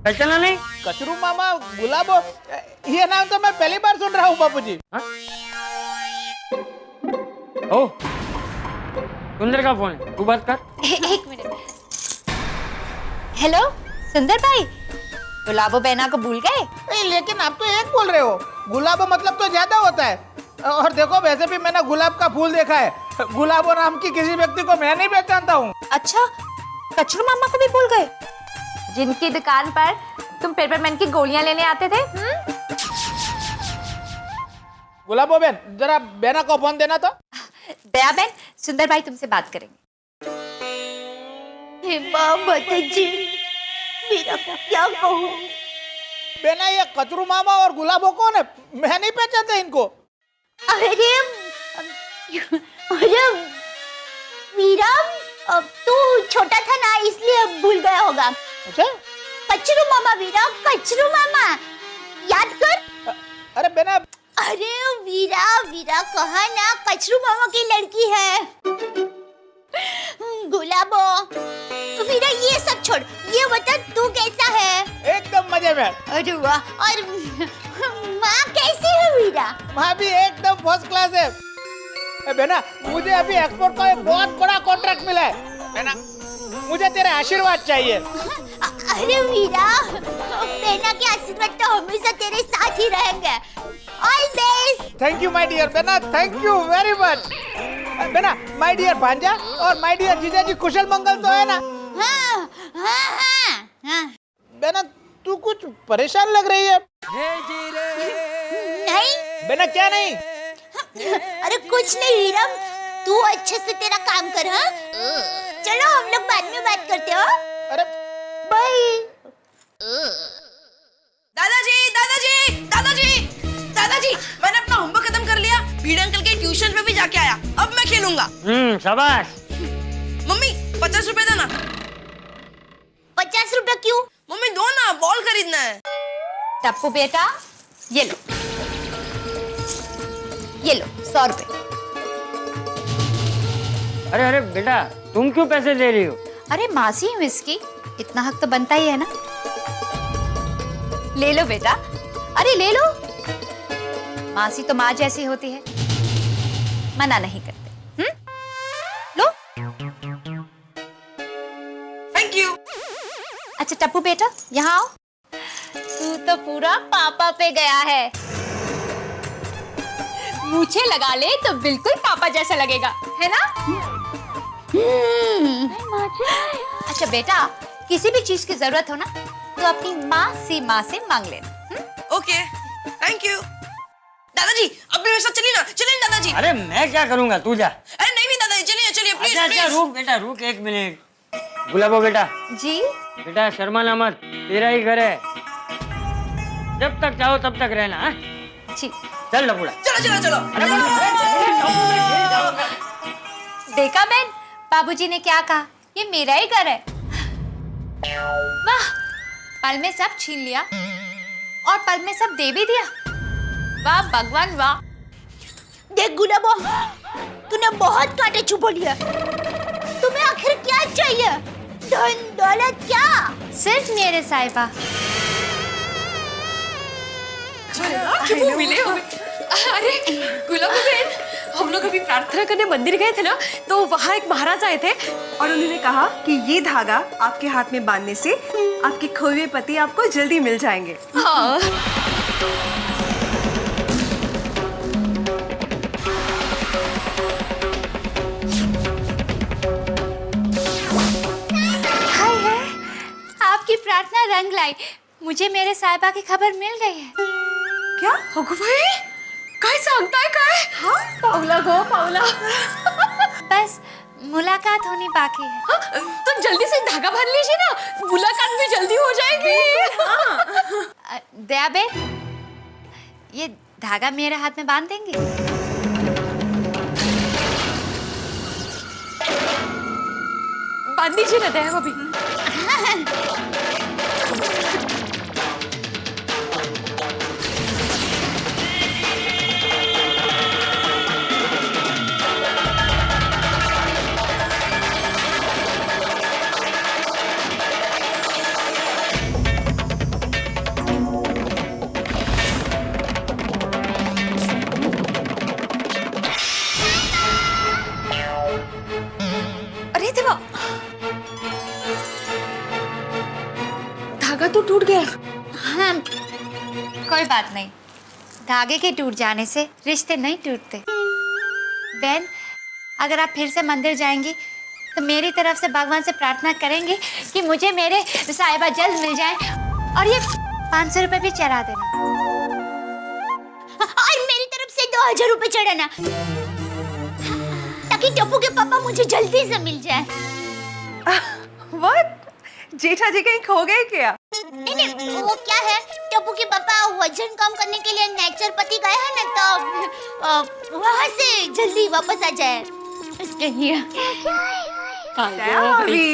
पहचाना नहीं? कचरू मामा गुलाबो, ये नाम तो मैं पहली बार सुन रहा हूँ बापूजी। ओ सुंदर का फोन है, तू बात कर। एक मिनट। हेलो सुंदर भाई, गुलाबो बहना को भूल गए? लेकिन आप तो एक बोल रहे हो, गुलाबो मतलब तो ज्यादा होता है। और देखो वैसे भी मैंने गुलाब का फूल देखा है, गुलाबो नाम की किसी व्यक्ति को मैं नहीं पहचानता हूँ। अच्छा, कचरू मामा को भी भूल गए? जिनकी दुकान पर तुम पेपरमेंट की गोलियां लेने आते थे? गुलाबो बहन, जरा बहना को फोन देना तो। दया बहन, सुंदर भाई तुमसे बात करेंगे। हे माँ माता जी, मेरा क्या कहूँ? बहना ये कचरू मामा और गुलाबो कौन है? मैं नहीं पहचानता इनको। अरे वीरा, तू छोटा था ना इसलिए भूल गया होगा। अच्छा? कचरू मामा वीरा, कचरू मामा, याद कर। अरे बहना, अरे वीरा वीरा कहा ना, कचरू मामा की लड़की है गुलाबो। वीरा ये सब छोड़, ये बता तू कैसा है? एकदम मजे में। अरे वाह, और माँ कैसी है वीरा? माँ भी एकदम फर्स्ट क्लास है। बहना, मुझे अभी एक्सपोर्ट का एक बहुत बड़ा कॉन्ट्रैक्ट मिला है। बहना, मुझे तेरे आशीर्वाद चाहिए। अरे वीरा, बहना के आशीर्वाद तो हमेशा तेरे साथ ही रहेंगे। All best. Thank you my dear बहना, थैंक यू वेरी मच। बहना, माय डियर भांजा और माय डियर जीजा जी कुशल मंगल तो है ना? हाँ, हाँ, हाँ, हाँ। बहना, तू कुछ परेशान लग रही है। नहीं बहना, क्या नहीं? अरे कुछ नहीं वीरा, तू अच्छे से तेरा काम कर। हाँ, चलो हम लोग बाद में बात करते हो। अरे बाय। दादाजी, दादाजी, दादाजी, दादाजी, मैंने अपना होमवर्क खत्म कर लिया। भीड़ अंकल के ट्यूशन पे भी जाके आया। अब मैं खेलूंगा। शाबाश। मम्मी 50 रुपए देना। 50 रुपए क्यों? मम्मी दो ना, बॉल खरीदना है। टप्पू बेटा, ये लो, ये लो 100 रुपए। अरे अरे बेटा, तुम क्यों पैसे दे रही हो? अरे मासी हूँ इसकी, इतना हक तो बनता ही है ना। ले लो बेटा, अरे ले लो। मासी तो माँ जैसी होती है, मना नहीं करते। लो। Thank you. अच्छा टप्पू बेटा, यहाँ आओ। तू तो पूरा पापा पे गया है। मूछें लगा ले तो बिल्कुल पापा जैसा लगेगा, है ना? अच्छा बेटा, किसी भी चीज की जरूरत हो ना तो अपनी माँ से मांग लेना। Okay, thank you. दादाजी, अब भी मेरे साथ चलिए ना, चलिए दादाजी। अरे मैं क्या करूंगा, तू जा। अरे नहीं नहीं दादाजी, चलिए चलिए प्लीज। अच्छा रुक बेटा, रुक 1 मिनट। गुलाबो बेटा, जी बेटा शर्माना मत, तेरा ही घर है, जब तक चाहो तब तक रहना। हाँ? जी। चल लबुड़ा। चलो चलो चलो। देखा बहन, बाबूजी ने क्या कहा, ये मेरा ही घर है। वाह, पल में सब छीन लिया और पल में सब दे भी दिया। वाह भगवान वाह। देख गुलाबो, तूने बहुत कांटे छुपा लिया। तुम्हें आखिर क्या चाहिए? धन दौलत क्या? सिर्फ मेरे साहिबा। मिले हो। अरे गुलाबो बहन, हम लोग अभी प्रार्थना करने मंदिर गए थे ना, तो वहाँ एक महाराज आए थे और उन्होंने कहा कि ये धागा आपके हाथ में बांधने से आपके खोए हुए पति आपको जल्दी मिल जाएंगे। हाँ। हाय हाय, आपकी प्रार्थना रंग लाई, मुझे मेरे साहिबा की खबर मिल गई है। क्या भाई, काय सांगताय काय? हाँ, पावला गो पावला। बस मुलाकात होनी बाकी है। हाँ, तो जल्दी से धागा बांध लीजिए ना, मुलाकात भी जल्दी हो जाएगी। हाँ। दया बेन, ये धागा मेरे हाथ में बांध देंगे? बांध दीजिए ना दया भाभी। धागा तो टूट गया। हाँ, कोई बात नहीं, धागे के टूट जाने से रिश्ते नहीं टूटते। बहन, अगर आप फिर से मंदिर जाएंगी तो मेरी तरफ से भगवान से प्रार्थना करेंगे कि मुझे मेरे साहिबा जल्द मिल जाए, और ये 500 रुपए भी चढ़ा देना। और मेरी तरफ से 2000 रुपए चढ़ाना, ताकि टप्पू के पापा मुझे जल्दी से मिल जाए। व्हाट? जेठा जी कहीं खो गए क्या? नहीं, वो क्या है, टप्पू के पापा वजन कम करने के लिए नेचुरोपैथी गए हैं ना, तो वहाँ से जल्दी वापस आ जाए इसके लिए। अभी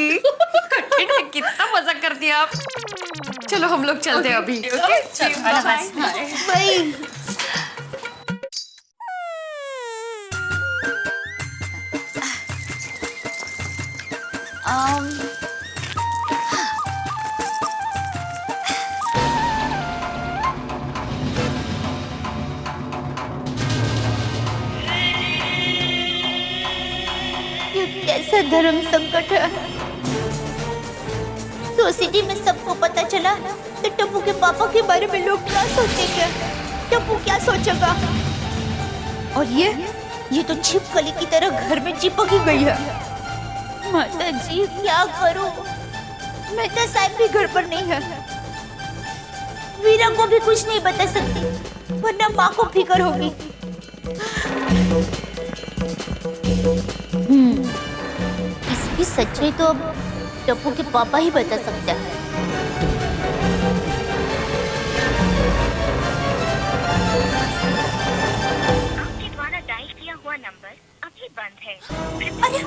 कितना मजाक करती हैं आप। चलो हम लोग चलते हैं अभी। भाई ये कैसा धर्म संकट है। सोसाइटी में सबको पता चला तो टप्पू के पापा के बारे में लोग क्या सोचेंगे, टप्पू क्या सोचेगा। और ये तो छिपकली की तरह घर में चिपक ही गई है। माता जी क्या करूं, मेहता साहब भी घर पर नहीं है, वीरा को भी कुछ नहीं बता सकती वरना माँ को फिक्र होगी। इसकी सच्चाई तो अब टप्पू के पापा ही बता सकते हैं। आपके द्वारा डायल किया हुआ नंबर अभी बंद है। अरे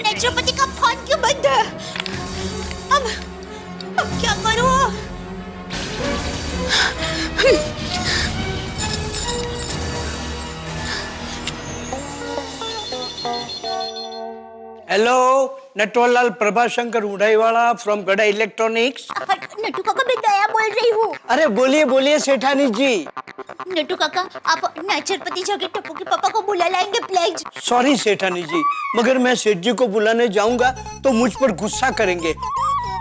नेचुरोपैथी का फोन क्यों बंद है? अब क्या करूं? हेलो, नटवरलाल प्रभाशंकर उड़ाईवाला फ्रॉम गड़ा इलेक्ट्रॉनिक्स। नट्टू काका, मैं दया बोल रही हूँ। अरे बोलिए बोलिए सेठानी जी। नट्टू काका, आप नेचुरोपैथी जाके टप्पू के पापा को बुला लाएंगे प्लीज। सॉरी सेठानी जी, मगर मैं सेठ जी को बुलाने जाऊंगा तो मुझ पर गुस्सा करेंगे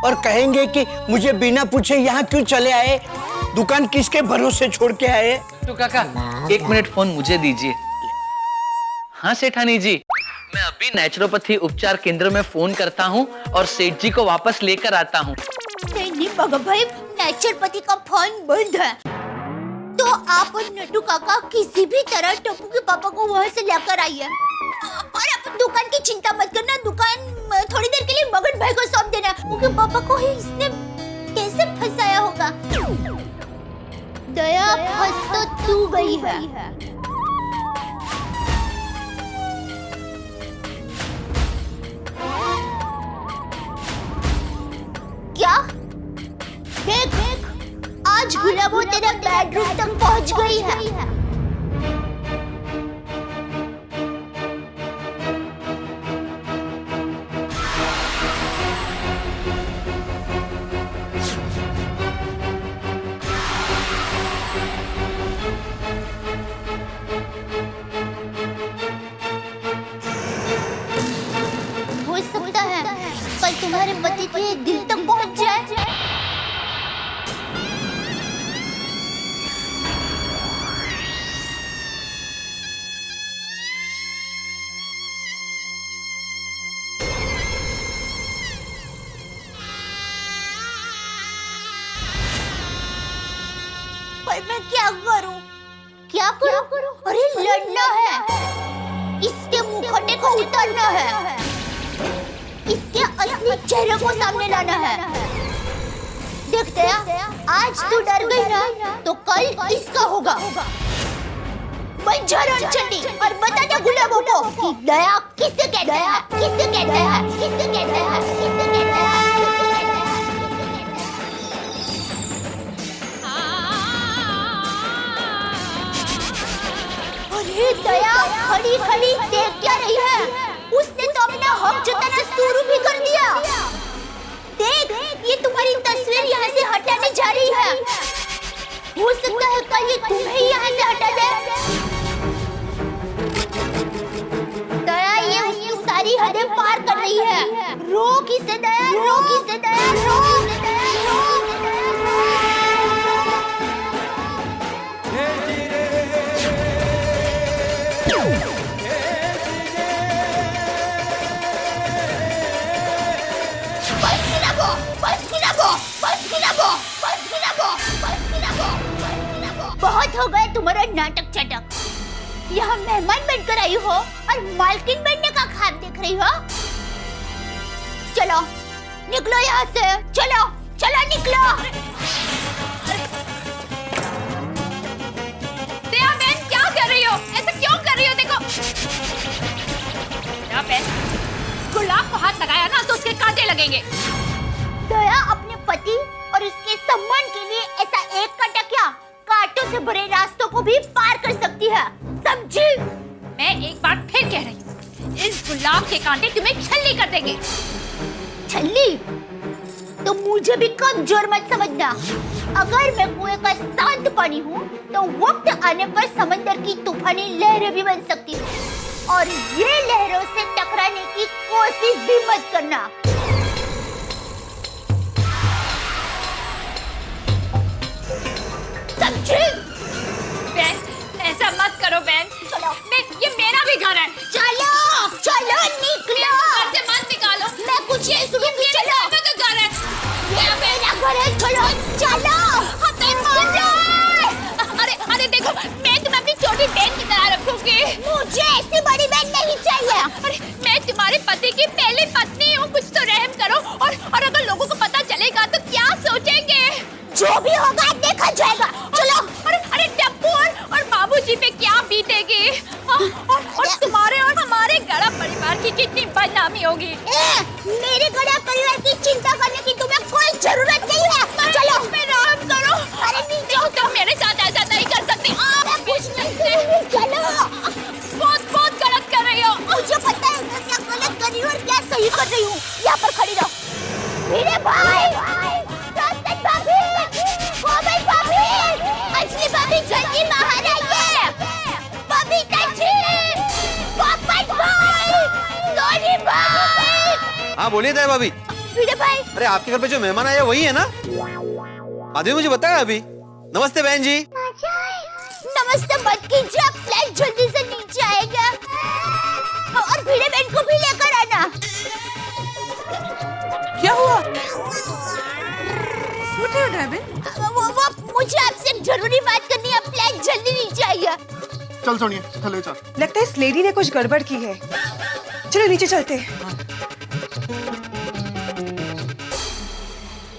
और कहेंगे कि मुझे बिना पूछे यहाँ क्यों चले आए, दुकान किसके भरोसे छोड़ के आए। तो काका 1 मिनट फोन मुझे दीजिए। हाँ सेठानी जी, मैं अभी नेचुरोपैथी उपचार केंद्र में फोन करता हूँ और सेठ जी को वापस लेकर आता हूँ। नहीं बाबा भाई, नेचुरोपैथी का फोन बंद है, तो आप नट्टू काका किसी भी तरह टप्पू के पापा को वहाँ से लेकर आइए। और आप दुकान की चिंता मत करना, दुकान थोड़ी देर के लिए मगन भाई को सौंप देना, क्योंकि पापा को ही इसने कैसे फंसाया होगा। दया फंस तो तू गई है। क्या? देख, आज गुलाबो तेरे बेडरूम तक पहुंच गई है। हो सकता है कल तुम्हारे पति के दिल तक पहुंच जाए। पर मैं क्या करूं? क्या करूं? अरे लड़ना है, इसके मुखौटे को उतारना है, इसके असली चेहरे को सामने लाना है। देखते हैं, आज तू डर गई ना, तो कल इसका होगा। बन जा रणचंडी और बता दे गुलाबों को कि दया किसे कहते हैं, किसे कहते हैं, किसे कहते हैं, किसे कहते हैं। अरे दया खड़ी खड़ी देख क्या रही है? उसने तो अपना हक जताना शुरू भी कर दिया। देख, ये तुम्हारी तस्वीर यहाँ से हटाने जा रही है। हो सकता है कल ये तुम्हें यहाँ से हटा दे। दया ये उसकी सारी हदें पार कर रही है। रोक इसे दया, रोक इसे दया, रोक इसे दया, रोक। गिराबो, बस गिराबो, बस गिराबो, बस गिराबो, बस गिराबो, बस गिराबो। बहुत हो गए तुम्हारा नाटक चटक। यहाँ मेहमान बनकर आई हो और मालकिन बनने का ख्वाब देख रही हो। चलो निकलो यहाँ से, चलो चलो निकलो। दया बहन क्या कर रही हो? ऐसा क्यों कर रही हो? देखो दया बहन, गुलाब को हाथ लगाया ना तो उसके कांटे लगेंगे। दया अपने पति और उसके सम्मान के लिए ऐसा एक कांटा क्या, कांटों से भरे रास्तों को भी पार कर सकती है, समझी? मैं एक बार फिर कह रही हूँ, इस गुलाब के कांटे तुम्हें छल्ली कर देंगे। छल्ली? तो मुझे भी कमजोर मत समझना। अगर मैं कुएं का शांत पानी हूँ तो वक्त आने पर समंदर की तूफानी लहरें भी बन सकती हूँ, और ये लहरों से टकराने की कोशिश भी मत करना। समझी? बहन ऐसा मत करो बहन, चलो ये मेरा भी घर है। चलो चलो निकलो, घर से मत निकालो। मैं कुछ नहीं सुनूंगी। चलो का घर है, ये मेरा घर है। चलो चलो। अरे अरे देखो, मैं तुम्हें अपनी छोटी बहन की तरह रखूंगी। मुझे ऐसी बड़ी बहन नहीं चाहिए। अरे मैं तुम्हारे पति की पहली पत्नी हूँ, कुछ तो रहम करो। और अगर लोगों को पता चलेगा तो क्या सोचेंगे? जो भी होगा देखा जाएगा। चलो। अरे टप्पू और बाबूजी पे क्या बीतेगी? और तुम्हारे और हमारे गड़ा परिवार की कितनी बदनामी होगी। मेरे गड़ा परिवार की चिंता करने की तुम्हें कोई जरूरत नहीं है। चलो रहम करो। अरे नीचे तुम मेरे साथ ऐसा नहीं कर सकती। मैं कुछ नहीं करूंगी। चलो। बहुत गलत कर रही हो। मुझे पता है मैं क्या गलत कर रही हूँ और क्या सही कर रही हूँ। यहाँ पर खड़ी रहो। मेरे भाई, भाभी, कोमल भाभी, अंजलि भाभी, जल्दी बाहर आइए। बबीता जी, पोपट भाई, सोनी भाई। हाँ बोलिए दया भाभी। भिड़े भाई। अरे आपके घर पे जो मेहमान आए वही है ना? आदमी मुझे बताया अभी। नमस्ते बहन जी। नमस्ते मत कीजिए, आप फ्लैट जल्दी से नीचे आएगा। और भिड़े बहन को भी लेकर आना। क्या हुआ? वो मुझे आपसे एक जरूरी बात करनी है, आप फ्लैट जल्दी नीचे आइए। चल सोनिया, चलो चल। लगता है इस लेडी ने कुछ गड़बड़ की है। चलो नीचे चलते हैं।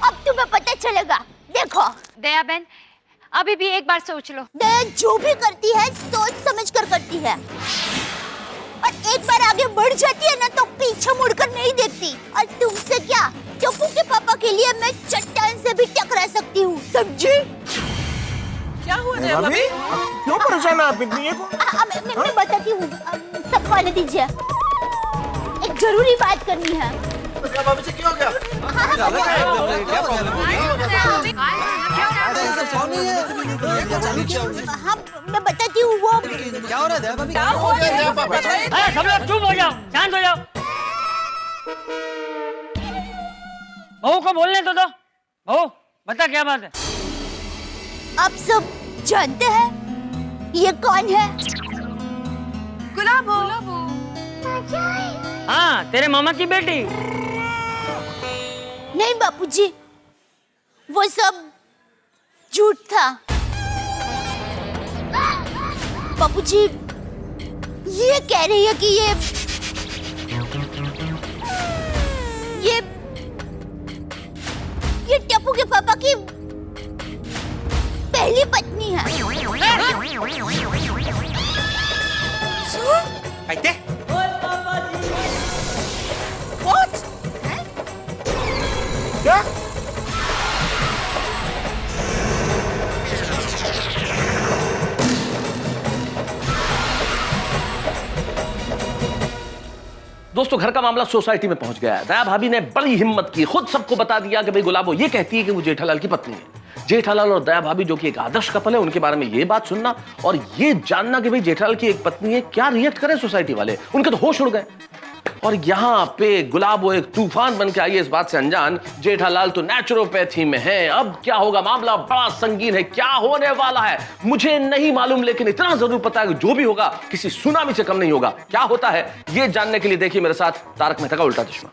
अब तुम्हें पता चलेगा, देखो। दया बहन अभी भी एक बार सोच लो। दया जो भी करती है सोच समझ कर करती है, और एक बार आगे बढ़ जाती है ना तो पीछे मुड़कर नहीं देखती। और तुमसे क्या, टप्पू के पापा के लिए मैं चट्टान से भी टकरा सकती हूँ, समझी? क्या हुआ दया भाभी? क्यों परेशान है आप इतनी को? मैं बताती हूँ, सबको आने दीजिए, एक जरूरी बात करनी है। दया भाभी से क्या हो गया? हाँ मैं बताती हूँ। वो क्या हो रहा है दया भाभी? सब लोग चुप हो जाओ, शांत हो जाओ। बहू को बोलने तो दो। बहू बता क्या बात है? आप सब जानते हैं ये कौन है? गुलाबो। हाँ तेरे मामा की बेटी। नहीं बापूजी, वो सब झूठ था। बापूजी ये कह रही है कि ये टप्पू के पापा की पहली पत्नी है। कहते क्या? दोस्तों घर का मामला सोसाइटी में पहुंच गया है। दया भाभी ने बड़ी हिम्मत की, खुद सबको बता दिया कि भाई गुलाबो ये कहती है कि वो जेठालाल की पत्नी है। जेठालाल और दया भाभी जो कि एक आदर्श कपल है, उनके बारे में ये बात सुनना और ये जानना कि भाई जेठालाल की एक पत्नी है, क्या रिएक्ट करे सोसाइटी वाले, उनके तो होश उड़ गए। और यहाँ पे गुलाबो एक तूफान बन के आई है, इस बात से अनजान जेठालाल तो नेचुरोपैथी में है। अब क्या होगा, मामला बड़ा संगीन है, क्या होने वाला है मुझे नहीं मालूम, लेकिन इतना जरूर पता है कि जो भी होगा किसी सुनामी से कम नहीं होगा। क्या होता है ये जानने के लिए देखिए मेरे साथ तारक मेहता का उल्टा चश्मा।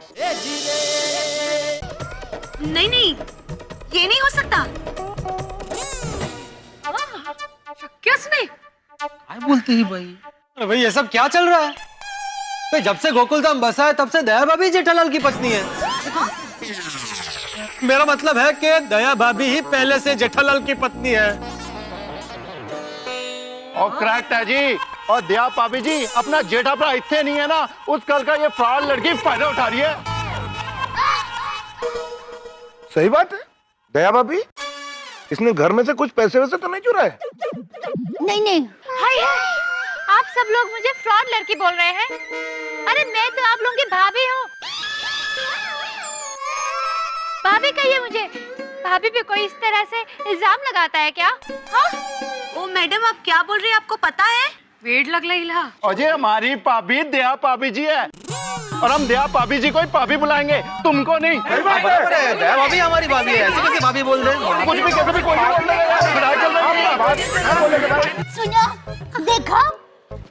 नहीं नहीं, ये नहीं हो सकता। शक्यच नहीं। क्या बोलते ही भाई? अरे भाई ये सब क्या चल रहा है? तो जब से गोकुलधाम बसा है तब से दया भाभी जेठालाल की पत्नी है। मेरा मतलब है कि दया भाभी ही पहले से जेठालाल की पत्नी है। और करेक्ट है जी। और दया भाभी जी अपना जेठा भरा इतने नहीं है ना, उस कल का ये फ्रॉड लड़की फायदा उठा रही है। सही बात है दया भाभी, इसने घर में से कुछ पैसे वैसे तो नहीं चुराए? नहीं नहीं। हाय हाय, आप सब लोग मुझे फ्रॉड लड़की बोल रहे हैं। अरे मैं तो आप लोगों की भाभी हूँ। भाभी कहिए मुझे, भाभी पे कोई इस तरह से इल्जाम लगाता है क्या? हाँ? ओ मैडम, आप क्या बोल रही हैं, आपको पता है? वेट लग रहा है। अजय हमारी भाभी दया भाभी जी है, और हम दया भाभी जी को ही भाभी बुलाएंगे, तुमको नहीं। बराबर है, दया भाभी हमारी भाभी है, ऐसे कैसे भाभी बोल रहे हैं? कुछ भी कैसे भी कोई नहीं बोल। सुनो, देखा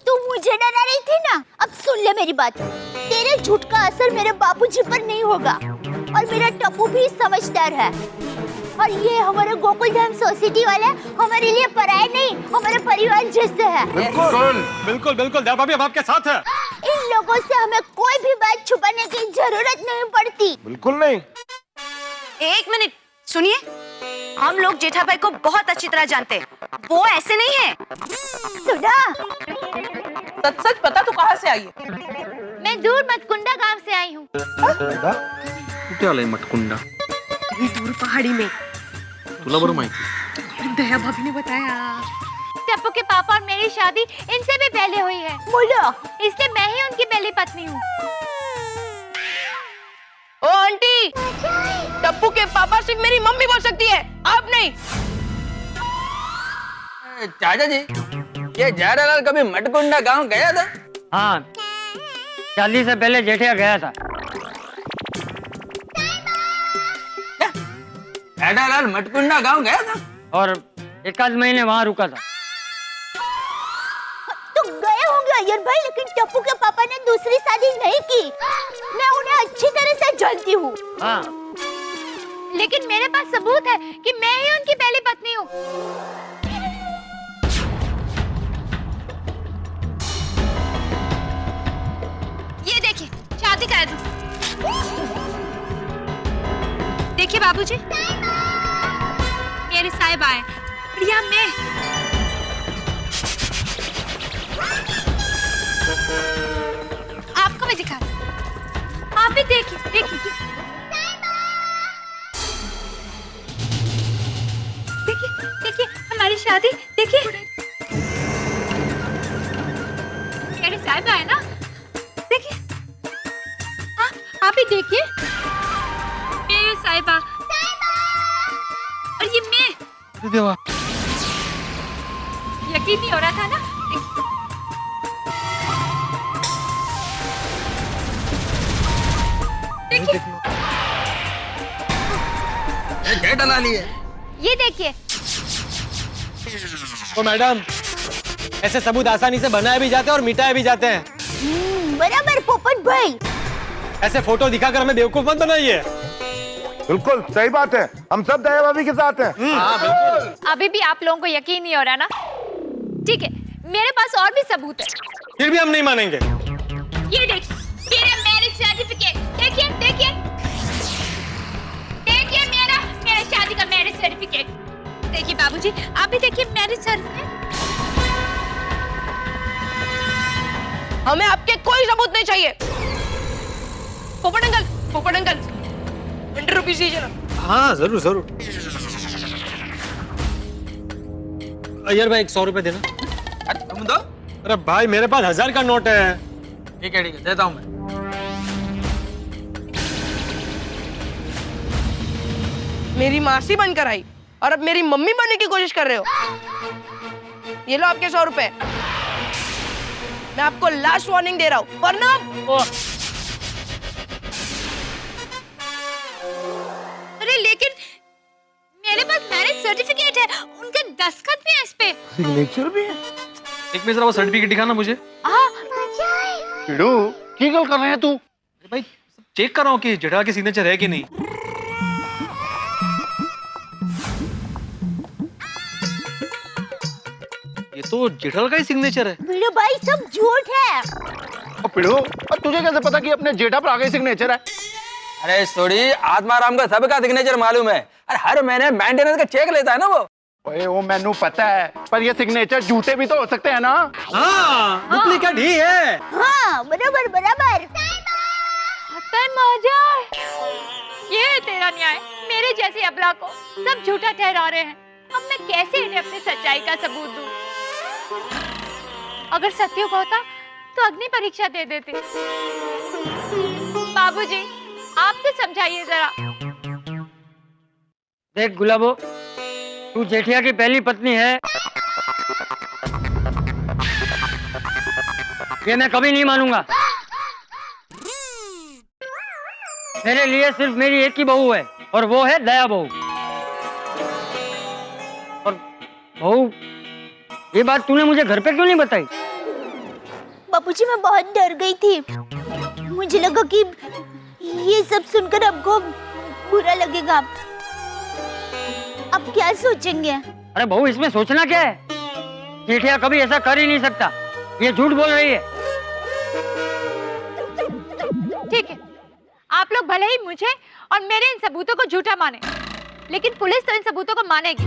तू मुझे डरा रही थी ना, अब सुन ले मेरी बात। तेरे झूठ का असर मेरे बाबूजी पर नहीं होगा, और मेरा टप्पू भी समझदार है, और ये हमारे गोकुलधाम सोसाइटी वाले हमारे लिए पराये नहीं, हमारे परिवार जैसे हैं। बिल्कुल बिल्कुल बिल्कुल, दया भाभी हम आपके साथ है। इन लोगों से हमें कोई भी बात छुपाने की जरूरत नहीं पड़ती। बिल्कुल नहीं। एक मिनट सुनिए, हम लोग जेठा भाई को बहुत अच्छी तरह जानते हैं, वो ऐसे नहीं है। सुना? सच सच पता तो कहाँ से आई है? मैं दूर मतकुंडा गांव से आई हूँ। मटकुंडा दूर पहाड़ी में। तुला बरं माहिती? दया भाभी ने बताया। टप्पू के पापा और मेरी शादी इनसे भी पहले हुई है। बोलो, इसलिए मैं ही उनकी पहली पत्नी हूँ। ओ आंटी, टप्पू के पापा सिर्फ मेरी मम्मी बोल सकती है, आप नहीं। चाचा जी, ये जेठालाल कभी मटकुंडा गांव गया था? हाँ, शादी से पहले जेठिया गया था। जेठालाल मटकुंडा गांव गया था और 1 महीने वहाँ रुका था। तो गए होंगे अय्यर भाई, लेकिन टप्पू के पापा ने दूसरी शादी नहीं की। मैं उन्हें अच्छी तरह से जानती हूँ। हाँ, लेकिन मेरे पास सबूत है कि मैं ही उनकी पहली पत्नी हूँ। ये देखिए, शादी का देखिए बाबूजी, मेरे साहिबा हैं, प्रिया मैं। आपको मैं दिखा, आप भी देखिए देखिए देखिए देखिए हमारी शादी देखिए। मेरे साहिबा है ना, देखिए। हाँ, आप भी देखिए, मेरे साहिबा और ये मैं। देवा, यकीन नहीं हो रहा था ना? देखिए, जेठालाल ही है। ये देखिए। तो मैडम, ऐसे सबूत आसानी से बनाए भी जाते हैं और मिटाए भी जाते हैं। बराबर पोपट भाई। ऐसे फोटो दिखाकर हमें बेवकूफ मत बनाइए। बिल्कुल सही बात है, हम सब दया भाभी के साथ हैं। हाँ बिल्कुल। अभी भी आप लोगों को यकीन नहीं हो रहा ना? ठीक है, मेरे पास और भी सबूत है। फिर भी हम नहीं मानेंगे। ये देखिए, मेरा मैरिज सर्टिफिकेट देखिए देखिए देखिए, मेरा शादी का मैरिज सर्टिफिकेट देखिए। बाबूजी आप भी देखिए मैरिज सर्टिफिकेट। हमें आपके कोई सबूत नहीं चाहिए। पोपट अंकल, पोपट अंकल, 100 रुपीज दीजिए ना। हाँ जरूर जरूर। अय्यर भाई 100 रुपए देना। तुम दो। अरे भाई मेरे पास 1000 का नोट है। ठीक है देता हूँ मैं। मेरी मासी बनकर आई और अब मेरी मम्मी बनने की कोशिश कर रहे हो। ये लो आपके 100 रुपए। मैं आपको लास्ट वार्निंग दे रहा हूँ, वरना अरे लेकिन मेरे पास मैरिज सर्टिफिकेट है, उनके दस्तखत भी है इस पे। सिग्नेचर भी है। एक मिनट जरा वो सर्टिफिकेट दिखाना मुझे। चिड़ू, की गल कर रहे हैं तू? भाई चेक कर रहा हूँ कि जेठा की सिग्नेचर है कि नहीं। तो जेठालाल का ही सिग्नेचर है। भिड़ो भाई सब झूठ है। और पिड़ो, और तुझे कैसे पता कि अपने जेठा पर आगे सिग्नेचर है? अरे सॉरी, आत्माराम का सबका सिग्नेचर मालूम है। अरे हर महीने मेंटेनेंस का चेक लेता है ना वो। ओए वो मैनू पता है, पर ये सिग्नेचर झूठे भी तो हो सकते हैं ना। हाँ, डुप्लीकेट ही है। हाँ बराबर बराबर। ये है तेरा न्याय। मेरे जैसी अबला को सब झूठा ठहरा रहे हैं। अब मैं कैसे इन्हें अपनी सच्चाई का सबूत दूं? अगर सत्य को होता तो अग्नि परीक्षा दे देते। बाबूजी, आप तो समझाइए जरा। देख गुलाबो, तू जेठिया की पहली पत्नी है, ये मैं कभी नहीं मानूंगा। मेरे लिए सिर्फ मेरी एक ही बहू है और वो है दया बहू। और बहू, ये बात तूने मुझे घर पे क्यों नहीं बताई? बापूजी मैं बहुत डर गई थी। मुझे लगा कि ये सब सुनकर आपको बुरा लगेगा। अब क्या सोचेंगे? अरे बहू, इसमें सोचना क्या है? जेठिया कभी ऐसा कर ही नहीं सकता। ये झूठ बोल रही है। ठीक है, आप लोग भले ही मुझे और मेरे इन सबूतों को झूठा माने, लेकिन पुलिस तो इन सबूतों को मानेगी।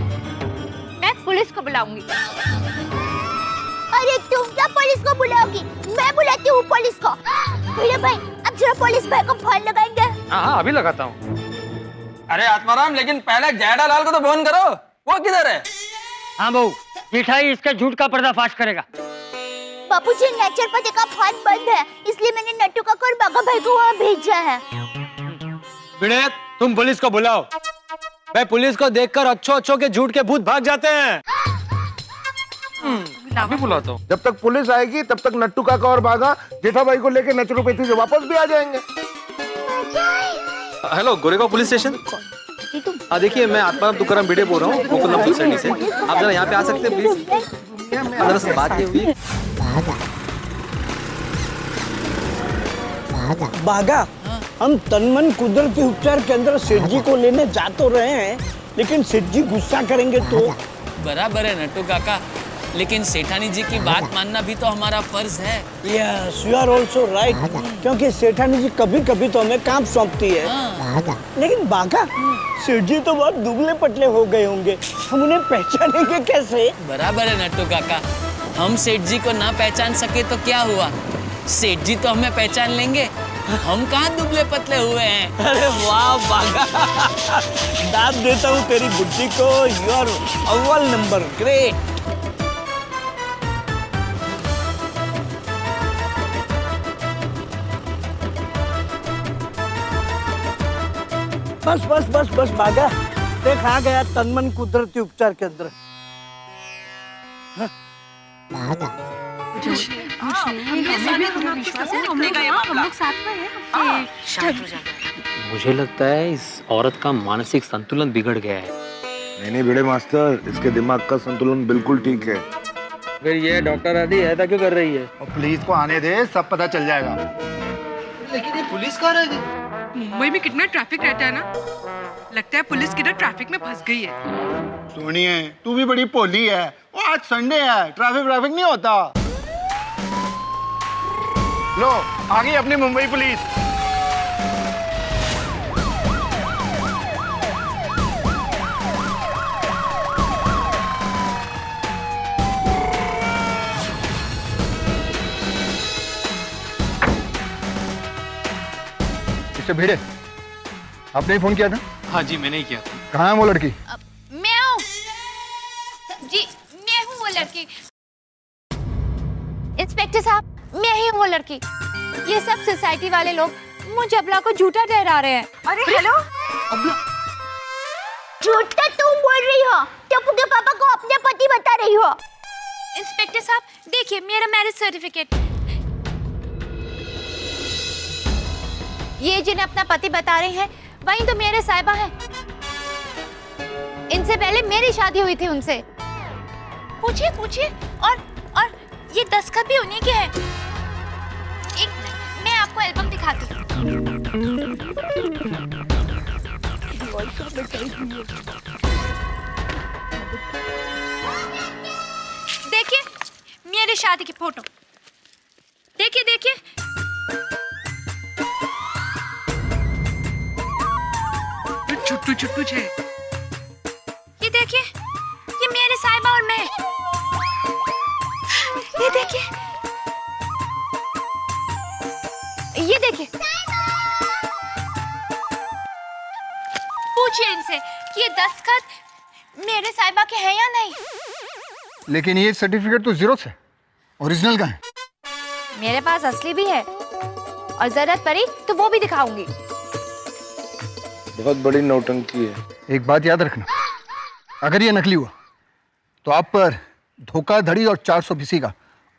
मैं पुलिस को बुलाऊंगी। अरे तुम क्या पुलिस को बुलाओगी? मैं बुलाती हूँ पुलिस को। भैया भाई, अब जरा पुलिस भाई को फोन लगाएंगे। हाँ, अभी लगाता हूँ। अरे आत्माराम, लेकिन पहले जेठालाल को तो फोन करो। वो किधर है? हाँ बहू, जेठाई इसके झूठ का पर्दाफाश करेगा। बापूजी, नेचर पति का फोन बंद है, इसलिए मैंने नट्टू काका और बागा भाई को वहाँ भेजा है। बिड़े, तुम पुलिस को बुलाओ। मैं पुलिस को देखकर अच्छों के झूठ के भूत भाग जाते हैं। अभी बुलाता हूँ। जब तक पुलिस आएगी तब तक नट्टू काका और बागा जेठा भाई को लेकर नेचुरोपैथी से वापस भी आ जाएंगे। Hello, Goregaon police station. हाँ देखिए, मैं आत्माराम तुकाराम भिड़े बोल रहा हूँ, गोकुलधाम सोसाइटी से। आप जरा यहाँ पे आ सकते हैं प्लीज? जरा से बात ये हुई। बागा, हम तनमन कुदरती उपचार केंद्र सेठ जी को लेने जा तो रहे हैं, लेकिन सेठ जी गुस्सा करेंगे तो? बराबर है नट्टू काका, लेकिन सेठानी जी की बात मानना भी तो हमारा फर्ज है। Yes, you are also right, क्योंकि सेठानी जी कभी कभी तो हमें काम सौंपती है। लेकिन बागा, सेठ जी तो बहुत दुबले पतले हो गए होंगे, हम उन्हें पहचानेंगे कैसे? बराबर है नट्टू काका, हम सेठ जी को ना पहचान सके तो क्या हुआ, सेठ जी तो हमें पहचान लेंगे। हम कहाँ दुबले पतले हुए हैं। अरे वाह बागा, दाद देता हूँ तेरी बुद्धि को। यू आर अव्वल नंबर, ग्रेट। बस बस बस बस बागा, देख आ गया तनमन कुदरती उपचार केंद्र। मुझे लगता है इस औरत का मानसिक संतुलन बिगड़ गया है। नहीं भिड़े मास्टर, इसके दिमाग का संतुलन बिल्कुल ठीक है। फिर ये डॉक्टर आदि ऐसा क्यों कर रही है? और पुलिस को आने दे, सब पता चल जाएगा। लेकिन ये पुलिस कहाँ रह गई? मुंबई में कितना ट्रैफिक रहता है ना, लगता है पुलिस किधर ट्रैफिक में फंस गई है। सुनिए, तू भी बड़ी पोली है। वो आज संडे है, ट्रैफिक नहीं होता। लो, आ गई अपनी मुंबई पुलिस। मिस्टर भिड़े, आपने ही फोन किया था? हाँ जी, मैंने ही किया था। कहाँ है वो लड़की? मैं हूँ जी, मैं हूँ वो लड़की। इंस्पेक्टर साहब, मैं ही हूँ वो लड़की। ये सब सोसाइटी वाले लोग मुझे अबला को झूठा ठहरा रहे हैं। अरे हेलो, झूठा तुम बोल रही हो, टप्पू के पापा को अपने पति बता रही हो। इंस्पेक्टर साहब, देखिए मेरा मैरिज सर्टिफिकेट। ये जिन्हें अपना पति बता रहे हैं, वही तो मेरे साहिबा हैं। इनसे पहले मेरी शादी हुई थी उनसे। पूछिए पूछिए, और ये दस्तखत भी उन्हीं के हैं। एक मिनट, मैं आपको एल्बम दिखाती हूँ। देखिए, मेरे शादी की फोटो। देखिए देखिए, छुट्टू छुट्टू छे। ये देखिए, ये मेरे साहिबा और मैं। ये देखिए, ये देखिए। पूछिए इनसे कि ये दस्तखत मेरे साहिबा के हैं या नहीं। लेकिन ये सर्टिफिकेट तो जीरोक्स है, ओरिजिनल का है। मेरे पास असली भी है, और जरूरत पड़ी तो वो भी दिखाऊंगी। बहुत बड़ी नौटंकी है। एक बात याद रखना, अगर ये नकली हुआ तो आप पर धोखाधड़ी और 420 का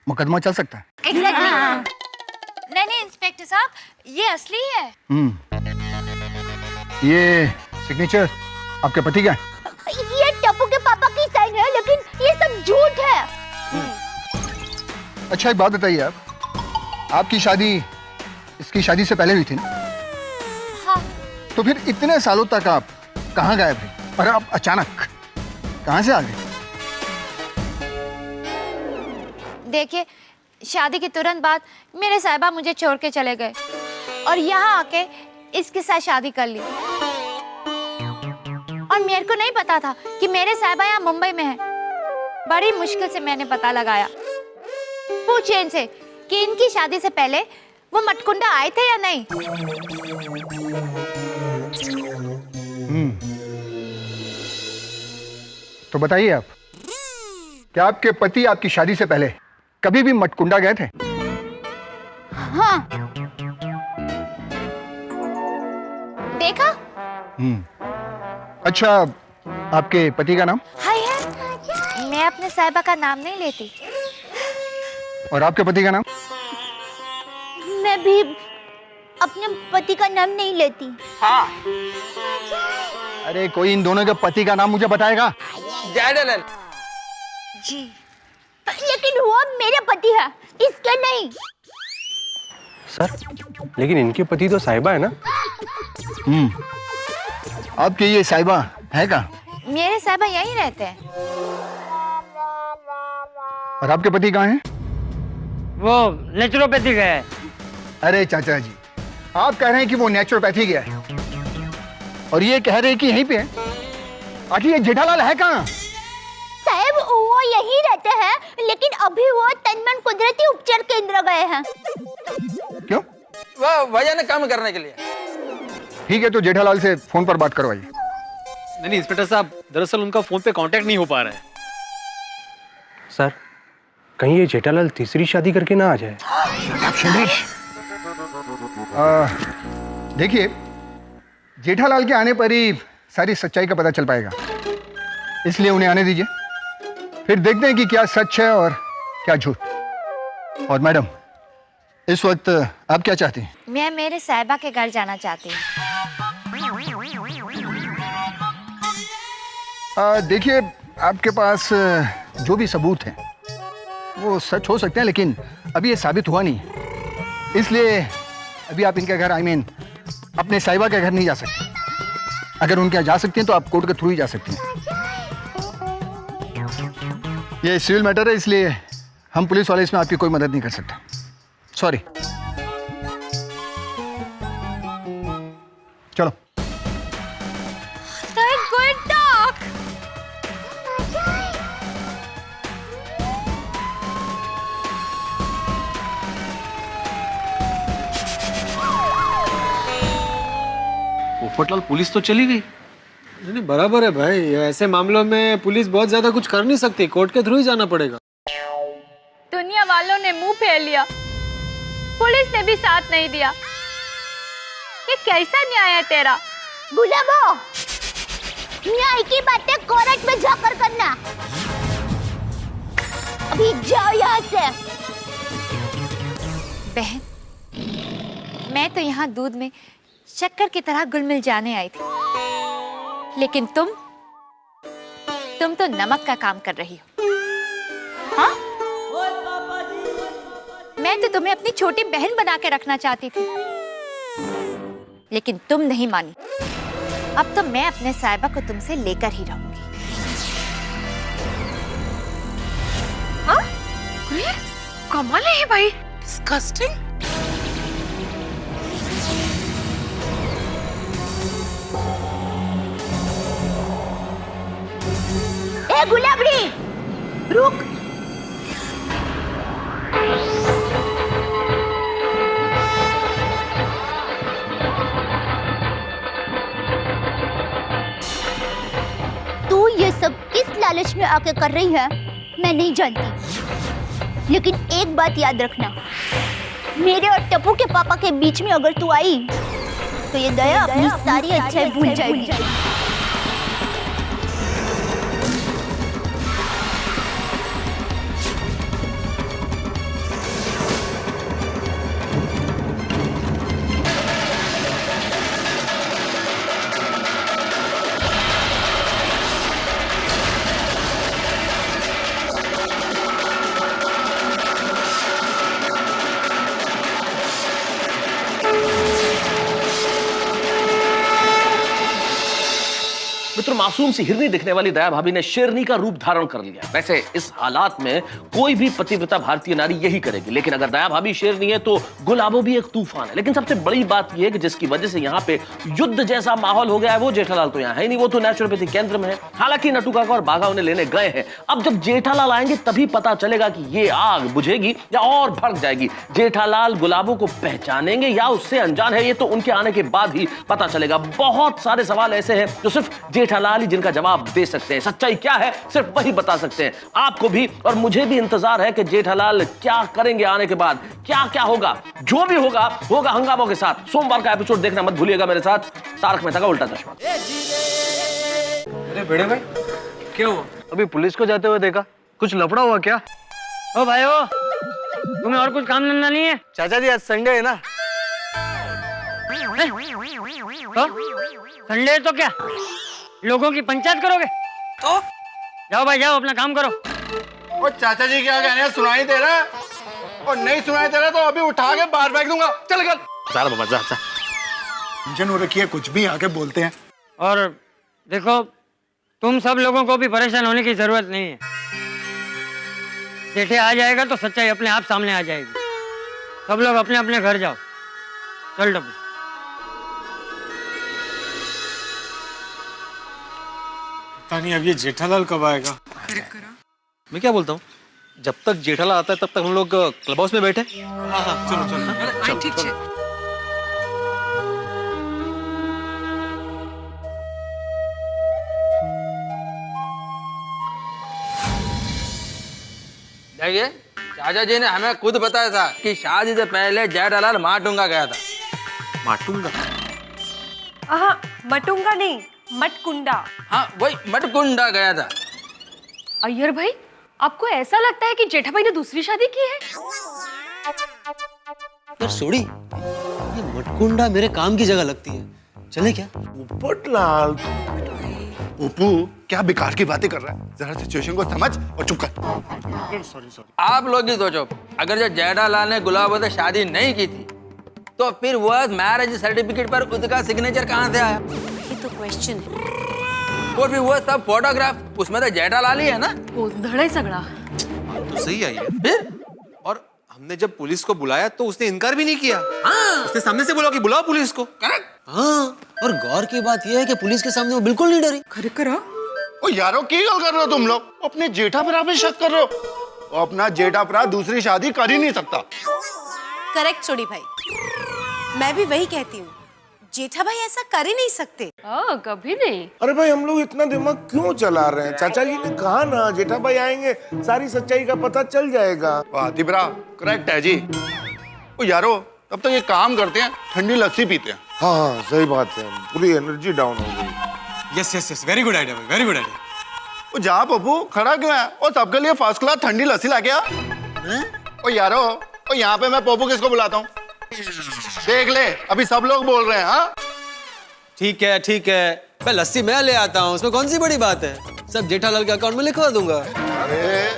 मुकदमा चल सकता है। नहीं नहीं इंस्पेक्टर साहब, ये असली है। ये सिग्नेचर आपके पति का है? ये टप्पू के पापा की साइन है, लेकिन ये सब झूठ है। अच्छा एक बात बताइए, आपकी शादी इसकी शादी से पहले हुई थी ना? हाँ। तो फिर इतने सालों तक आप कहाँ गायब रहे और आप अचानक कहाँ से आ गए? देखिए, शादी के तुरंत बाद मेरे साहिबा मुझे छोड़ के चले गए और यहाँ आके इसके साथ शादी कर ली। और मेरे को नहीं पता था कि मेरे साहिबा यहाँ मुंबई में है। बड़ी मुश्किल से मैंने पता लगाया। पूछिए इनसे कि इनकी शादी से पहले वो मटकुंडा आए थे या नहीं। तो बताइए आप, क्या आपके पति आपकी शादी से पहले कभी भी मटकुंडा गए थे? हाँ। देखा? अच्छा, आपके पति का नाम? हाय है, मैं अपने साहिबा का नाम नहीं लेती। और आपके पति का नाम? मैं भी अपने पति का नाम नहीं लेती। हाँ। अरे कोई इन दोनों के पति का नाम मुझे बताएगा? जी। लेकिन वो मेरे पति है, इसके नहीं। सर, लेकिन इनके पति तो साहिबा है ना? आपके ये साहिबा है का? मेरे साहिबा यहीं रहते हैं। और आपके पति कहाँ हैं? वो नेचुरोपैथी गया है। अरे चाचा जी, आप कह रहे हैं कि वो नेचुरोपैथी गया है और ये कह रहे हैं कि यहीं पे है। आखिर ये जेठालाल है कहाँ? साहब वो यहीं रहते हैं, लेकिन अभी वो तनमन कुदरती उपचार केंद्र गए हैं। क्यों? वो भैया ने काम करने के लिए। ठीक है, तो जेठालाल से फोन पर बात करवाइए। नहीं इंस्पेक्टर साहब, दरअसल उनका फोन पे कांटेक्ट नहीं हो पा रहा है। सर, कहीं ये जेठालाल तीसरी शादी करके ना आ जाए। देखिए, जेठालाल के आने पर ही सारी सच्चाई का पता चल पाएगा, इसलिए उन्हें आने दीजिए। फिर देखते हैं कि क्या सच है और क्या झूठ। और मैडम, इस वक्त आप क्या चाहती हैं? मैं मेरे साहिबा के घर जाना चाहती हूँ। देखिए, आपके पास जो भी सबूत हैं वो सच हो सकते हैं, लेकिन अभी ये साबित हुआ नहीं, इसलिए अभी आप इनके घर अपने साहिबा के घर नहीं जा सकते। अगर उनके यहाँ जा सकते हैं तो आप कोर्ट के थ्रू ही जा सकते हैं। ये सिविल मैटर है, इसलिए हम पुलिस वाले इसमें आपकी कोई मदद नहीं कर सकते। सॉरी। चलो। Good dog. पोपटलाल, पुलिस तो चली गई। नहीं बराबर है भाई, ऐसे मामलों में पुलिस बहुत ज्यादा कुछ कर नहीं सकती, कोर्ट के थ्रू ही जाना पड़ेगा। दुनिया वालों ने मुंह फेर लिया, पुलिस ने भी साथ नहीं दिया। ये कैसा न्याय है तेरा? गुलाबो, न्याय की बातें कोर्ट में जाकर करना। अभी जाओ यहाँ से। बहन, मैं तो यहाँ दूध में शक्कर की तरह घुल मिल जाने आई थी, लेकिन तुम तो नमक का काम कर रही हो। हाँ? मैं तो तुम्हें अपनी छोटी बहन बना के रखना चाहती थी, लेकिन तुम नहीं मानी। अब तो मैं अपने साहिबा को तुमसे लेकर ही रहूंगी। हाँ? अरे कमाल है भाई, डिस्गस्टिंग। ए गुलाबड़ी, रुक। तू ये सब किस लालच में आके कर रही है मैं नहीं जानती, लेकिन एक बात याद रखना, मेरे और टप्पू के पापा के बीच में अगर तू आई तो ये दया अपनी सारी अच्छाई भूल जाएगी। मित्र, मासूम सी हिरनी दिखने वाली दया भाभी ने शेरनी का रूप धारण कर लिया। वैसे इस हालात में कोई भी पतिव्रता भारतीय नारी यही करेगी, लेकिन अगर दया भाभी शेरनी है तो गुलाबो भी एक तूफान है। लेकिन सबसे बड़ी बात यह है कि जिसकी वजह से यहाँ पे युद्ध जैसा माहौल हो गया है, वो जेठालाल तो यहाँ है नहीं, वो तो नेचुरोपैथी केंद्र में है। हालांकि नटू काका और बाघा उन्हें लेने गए हैं। अब जब जेठालाल आएंगे तभी पता चलेगा कि ये आग बुझेगी या और भड़क जाएगी। जेठालाल गुलाबो को पहचानेंगे या उससे अनजान है, ये तो उनके आने के बाद ही पता चलेगा। बहुत सारे सवाल ऐसे हैं जो सिर्फ जेठालाल ही जिनका जवाब दे सकते हैं। सच्चाई क्या है सिर्फ वही बता सकते हैं। आपको भी और मुझे भी इंतजार है कि जेठालाल क्या करेंगे, आने के बाद क्या क्या होगा। जो भी होगा होगा हंगामों के साथ। सोमवार का एपिसोड देखना मत भूलिएगा मेरे साथ, तारक मेहता का उल्टा चश्मा। अरे बड़े भाई, क्या हुआ? अभी पुलिस को जाते हुए देखा, कुछ लफड़ा हुआ क्या? ओ भाई ओ, तुम्हें और कुछ काम धंधा नहीं है? चाचा जी आज संडे है ना। संडे तो क्या लोगों की पंचायत करोगे? तो जाओ भाई जाओ, अपना काम करो। और चाचा जी क्या कहने हैं, सुनाई दे रहा है? और नहीं सुनाई दे रहा तो अभी उठा के बाहर फेंक दूंगा। चल चल चल बाबा जा। टेंशन हो रखी है, कुछ भी आके बोलते हैं। और देखो, तुम सब लोगों को भी परेशान होने की जरूरत नहीं है। जेठे आ जाएगा तो सच्चाई अपने आप सामने आ जाएगी। सब लोग अपने अपने घर जाओ। चल डब्बू। पता नहीं अब ये जेठालाल कब आएगा। मैं क्या बोलता हूँ, जब तक जेठालाल आता है तब तक हम लोग क्लब हाउस में बैठे। हाँ चलो चलो ठीक है। देखिए, चाचा जी ने हमें खुद बताया था कि शादी से पहले जेठालाल माटुंगा गया था। माटुंगा? हाँ, मटुंगा नहीं, मटकुंडा। हाँ वही मटकुंडा गया था। अय्यर भाई, आपको ऐसा लगता है कि जेठा भाई ने दूसरी शादी की है? यार सोड़ी, ये मटकुंडा मेरे काम की जगह लगती है, चले क्या? पोपटलाल, पप्पू क्या बेकार की बातें कर रहा है, जरा सिचुएशन को समझ और चुप कर। सॉरी। आप लोग ही सोचो, अगर जो जेठालाल ने गुलाबो से शादी नहीं की थी तो फिर वह मैरिज सर्टिफिकेट पर उसका सिग्नेचर कहाँ से आया? ये तो क्वेश्चन है। और भी वो सब फोटोग्राफ, उसमें तो जेठालाल ही है ना। गोंधळ सगळा। तो सही आई है। फिर और हमने जब पुलिस को बुलाया तो उसने इनकार भी नहीं किया। हाँ। उसने सामने से बोला कि बुलाओ पुलिस को। करेक्ट। हाँ, और गौर की बात यह है कि पुलिस के सामने वो बिल्कुल नहीं डरी। खरेखर? ओ यारो की गल कर रहे हो तुम लोग? अपने जेठा भरा पे शक कर रहे हो? अपना जेठा भरा दूसरी शादी कर ही नहीं सकता। करेक्ट छोड़ी भाई, मैं भी वही कहती हूँ। जेठा भाई ऐसा कर ही नहीं सकते। कभी नहीं। अरे भाई हम लोग इतना दिमाग क्यों चला रहे हैं? चाचा जी ने कहा ना जेठा भाई आएंगे, सारी सच्चाई का पता चल जाएगा। तिबरा करेक्ट है जी। ओ यारो, तब तक ये काम करते हैं, ठंडी लस्सी पीते हैं। हाँ सही बात है, पूरी एनर्जी डाउन हो गई। Yes very good idea, very good idea. ओ जा पप्पू, खड़ा क्यों है? और सबके लिए फर्स्ट क्लास ठंडी लस्सी ला गया। ओ यारो, ओ यहाँ पे मैं पप्पू किसको बुलाता हूँ? देख ले, अभी सब लोग बोल रहे हैं। हाँ ठीक है, मैं लस्सी मैं ले आता हूँ, उसमें कौन सी बड़ी बात है? सब जेठालाल के अकाउंट में लिखवा दूंगा। अरे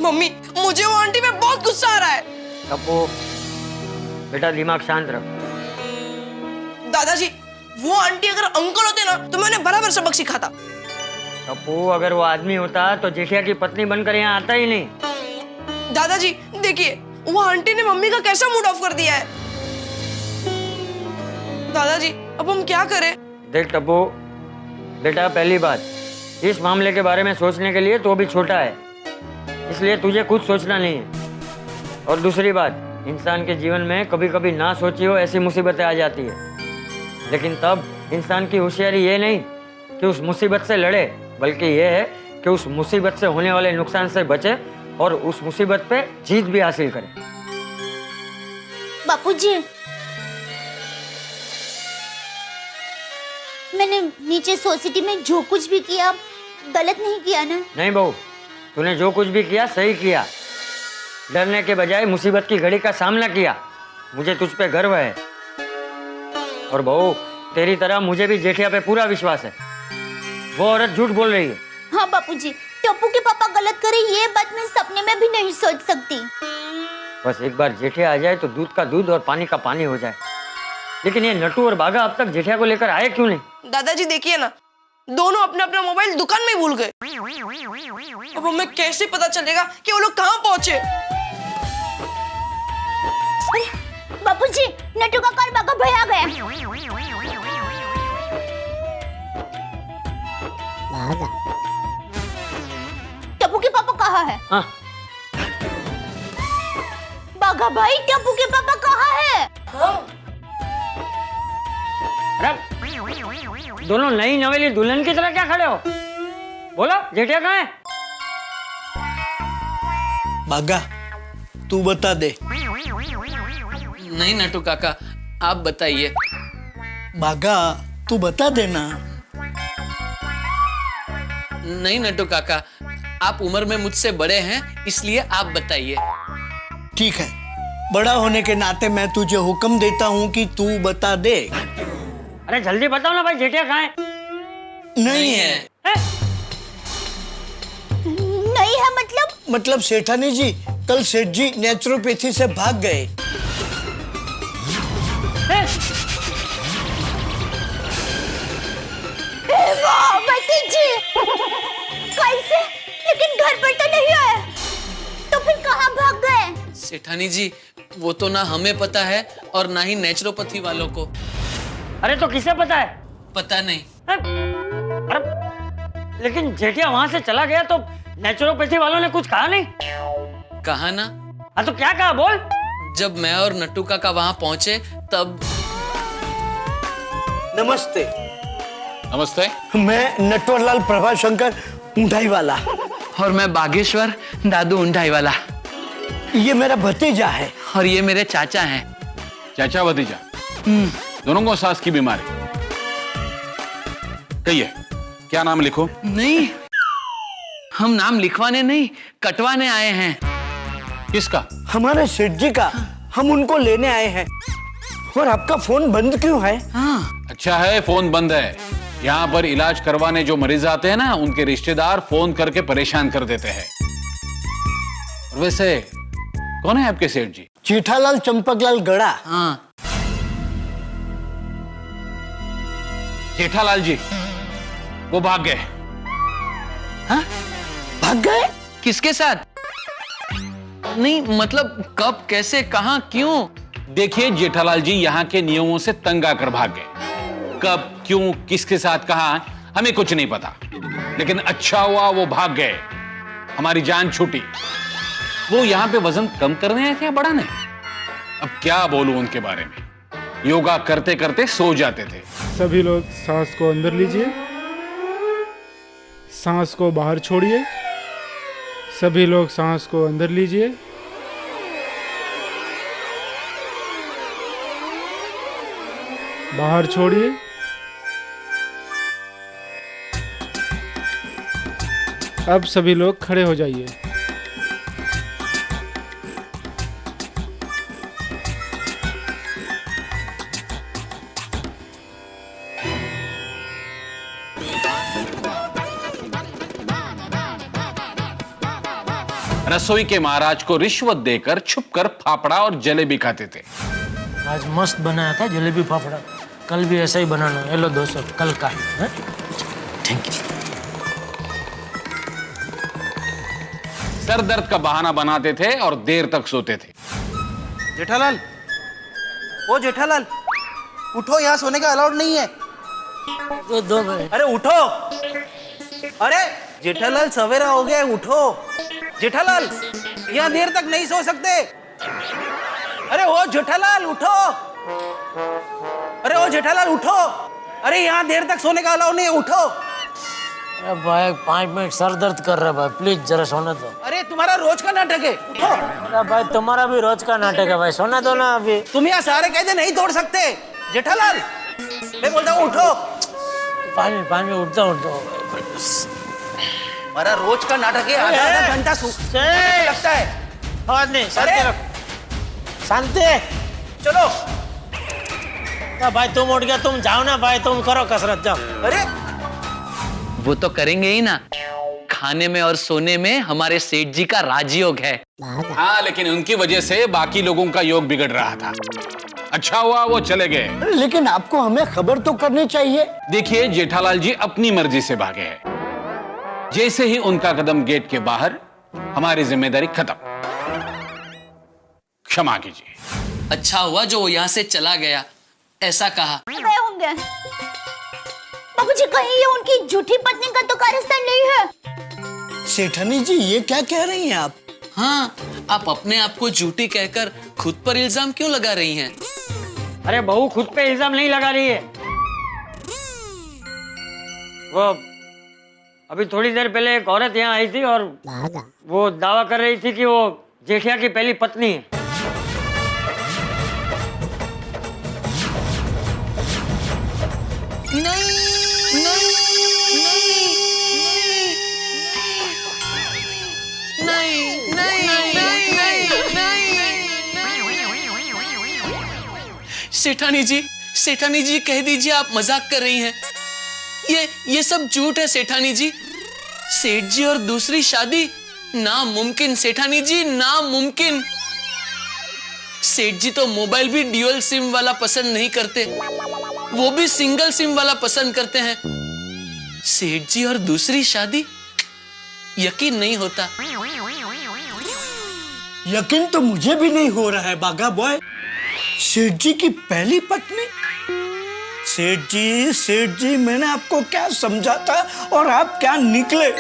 मम्मी, मुझे वो आंटी में बहुत गुस्सा आ रहा है। टप्पू, बेटा दिमाग शांत रख। दादाजी, वो आंटी अगर अंकल होते ना तो मैं उन्हें बराबर सबक सिखाता। टप्पू, अगर वो आदमी होता तो जेठिया की पत्नी बनकर यहाँ आता ही नहीं। दादाजी देखिए, वो आंटी ने मम्मी का कैसा मूड ऑफ कर दिया है। दादाजी अब हम क्या करें? देख टप्पू बेटा, पहली बात, इस मामले के बारे में सोचने के लिए तो भी छोटा है, इसलिए तुझे कुछ सोचना नहीं है। और दूसरी बात, इंसान के जीवन में कभी कभी ना सोची हो ऐसी मुसीबतें आ जाती है, लेकिन तब इंसान की होशियारी ये नहीं कि उस मुसीबत से लड़े, बल्कि ये है कि उस मुसीबत से होने वाले नुकसान से बचे और उस मुसीबत पे जीत भी हासिल करे। बापूजी, मैंने नीचे सोसाइटी में जो कुछ भी किया गलत नहीं किया ना? नहीं बहू, तूने जो कुछ भी किया सही किया। डरने के बजाय मुसीबत की घड़ी का सामना किया। मुझे तुझ पे गर्व है। और बहू, तेरी तरह मुझे भी जेठिया पे पूरा विश्वास है। वो औरत झूठ बोल रही है। हाँ बापूजी, टप्पू के पापा गलत करे ये बात मैं सपने में भी नहीं सोच सकती। बस एक बार जेठिया आ जाए तो दूध का दूध और पानी का पानी हो जाए। लेकिन ये नटू और बागा अब तक जेठिया को लेकर आए क्यों नहीं? दादाजी देखिए ना, दोनों अपना अपना मोबाइल दुकान में भूल गए। अब हमें कैसे पता चलेगा कि वो लोग कहाँ पहुंचे? बापूजी, नटू का कार बागा भाई आ गया। टप्पू के पापा कहाँ है? हाँ। बागा भाई, टप्पू के पापा कहाँ है? अरे दोनों नई नवेली दुल्हन की तरह क्या खड़े हो? बोलो, जेठिया कहाँ है? बागा, तू बता दे। नहीं नटू काका, आप बताइए। बागा, तू बता देना। नहीं नटू काका, आप उम्र में मुझसे बड़े हैं, इसलिए आप बताइए। ठीक है, बड़ा होने के नाते मैं तुझे हुक्म देता हूँ कि तू बता दे। अरे जल्दी बताओ ना भाई, जेठिया कहाँ है? नहीं है। नहीं है मतलब सेठानी जी, कल सेठ जी नेचुरोपैथी से भाग गए। जी, कैसे? लेकिन घर पर तो नहीं आए, तो फिर कहाँ भाग गए? सेठानी जी, वो तो ना हमें पता है और ना ही नेचुरोपैथी वालों को। अरे तो किसे पता है? पता नहीं। अरे लेकिन जेठिया वहां से चला गया तो नेचुरोपैथी वालों ने कुछ कहा नहीं? कहा ना। हाँ तो क्या कहा, बोल। जब मैं और नट्टू काका वहां पहुंचे तब। नमस्ते। नमस्ते। मैं नटवरलाल प्रभाशंकर ऊंढाई वाला। और मैं बागेश्वर दादू ऊंढाई वाला। ये मेरा भतीजा है। और ये मेरे चाचा हैं। चाचा भतीजा दोनों को सांस की बीमारी। कहिए, क्या नाम लिखो? नहीं, हम नाम लिखवाने नहीं, कटवाने आए हैं। किसका? हमारे सेठ जी का। हम उनको लेने आए हैं। और आपका फोन बंद क्यों है? हाँ। अच्छा है फोन बंद है। यहाँ पर इलाज करवाने जो मरीज आते हैं ना, उनके रिश्तेदार फोन करके परेशान कर देते हैं। और वैसे कौन है आपके सेठ जी? जेठालाल चंपकलाल गड़ा। हाँ। जेठालाल जी वो भाग गए। हाँ? भाग गए? किसके साथ? नहीं मतलब कब, कैसे, कहां, क्यों? देखिए जेठालाल जी यहाँ के नियमों से तंग आकर भाग गए। कब, क्यों, किसके साथ, कहां, हमें कुछ नहीं पता। लेकिन अच्छा हुआ वो भाग गए, हमारी जान छूटी। वो यहाँ पे वजन कम करने आए थे या बढ़ाने? अब क्या बोलूं उनके बारे में। योगा करते करते सो जाते थे। सभी लोग सांस को अंदर लीजिए, सांस को बाहर छोड़िए। सभी लोग सांस को अंदर लीजिए, बाहर छोड़िए। अब सभी लोग खड़े हो जाइए। रसोई के महाराज को रिश्वत देकर छुपकर फाफड़ा और जलेबी खाते थे। आज मस्त बनाया था जलेबी फाफड़ा। कल भी ऐसा ही बनाना। ये लो 200 कल का। Thank you. सर दर्द का बहाना बनाते थे और देर तक सोते थे। जेठालाल, ओ जेठालाल, उठो, यहाँ सोने का अलाउड नहीं है। दो अरे उठो, अरे जेठालाल सवेरा हो गया, उठो। जेठालाल, यहाँ देर तक नहीं सो सकते। अरे ओ जेठालाल उठो, अरे ओ जेठालाल उठो, अरे यहाँ देर तक सोने का अलाउड नहीं है, उठो। अरे भाई 5 मिनट सर दर्द कर रहा है भाई, प्लीज जरा सोने दो। अरे तुम्हारा रोज का नाटक है, उठो। अरे भाई तुम्हारा भी रोज का नाटक है भाई, सोने दो ना अभी। तुम यहाँ सारे कायदे नहीं तोड़ सकते जेठालाल, मैं बोलता हूँ उठो। 5 मिनट उठता हूँ। हमारा रोज का नाटक है, आधा घंटा लगता है। आवाज नहीं, शांति। चलो भाई तुम उठ गया, तुम जाओ ना भाई, तुम करो कसरत, जाओ। अरे वो तो करेंगे ही ना, खाने में और सोने में हमारे सेठ जी का राजयोग है। हाँ, लेकिन उनकी वजह से बाकी लोगों का योग बिगड़ रहा था। अच्छा हुआ वो चले गए। लेकिन आपको हमें खबर तो करनी चाहिए। देखिए, जेठालाल जी अपनी मर्जी से भागे हैं। जैसे ही उनका कदम गेट के बाहर, हमारी जिम्मेदारी खत्म। क्षमा कीजिए। अच्छा हुआ जो वो यहाँ से चला गया, ऐसा कहा। गए होंगे बाबूजी, कहीं ये उनकी झूठी पत्नी का तो कारस्तान नहीं है। सेठानी जी, ये क्या कह रही हैं आप? हाँ, आप अपने आप को झूठी कहकर खुद पर इल्जाम क्यों लगा रही हैं? अरे बहू खुद पे इल्जाम नहीं लगा रही है। वो अभी थोड़ी देर पहले एक औरत यहाँ आई थी और वो दावा कर रही थी कि वो जेठिया की पहली पत्नी है। सेठानी जी कह दीजिए, आप मजाक कर रही हैं। ये सब झूठ है सेठानी जी। सेठ जी और दूसरी शादी नामुमकिन सेठानी जी, नामुमकिन। सेठ जी तो मोबाइल भी ड्यूअल सिम वाला पसंद नहीं करते, वो भी सिंगल सिम वाला पसंद करते हैं। सेठ जी और दूसरी शादी, यकीन नहीं होता। यकीन तो मुझे भी नहीं हो रहा है बागा बॉय। सेठ जी की पहली पत्नी? सेठ जी, मैंने आपको क्या समझा था और आप क्या निकले?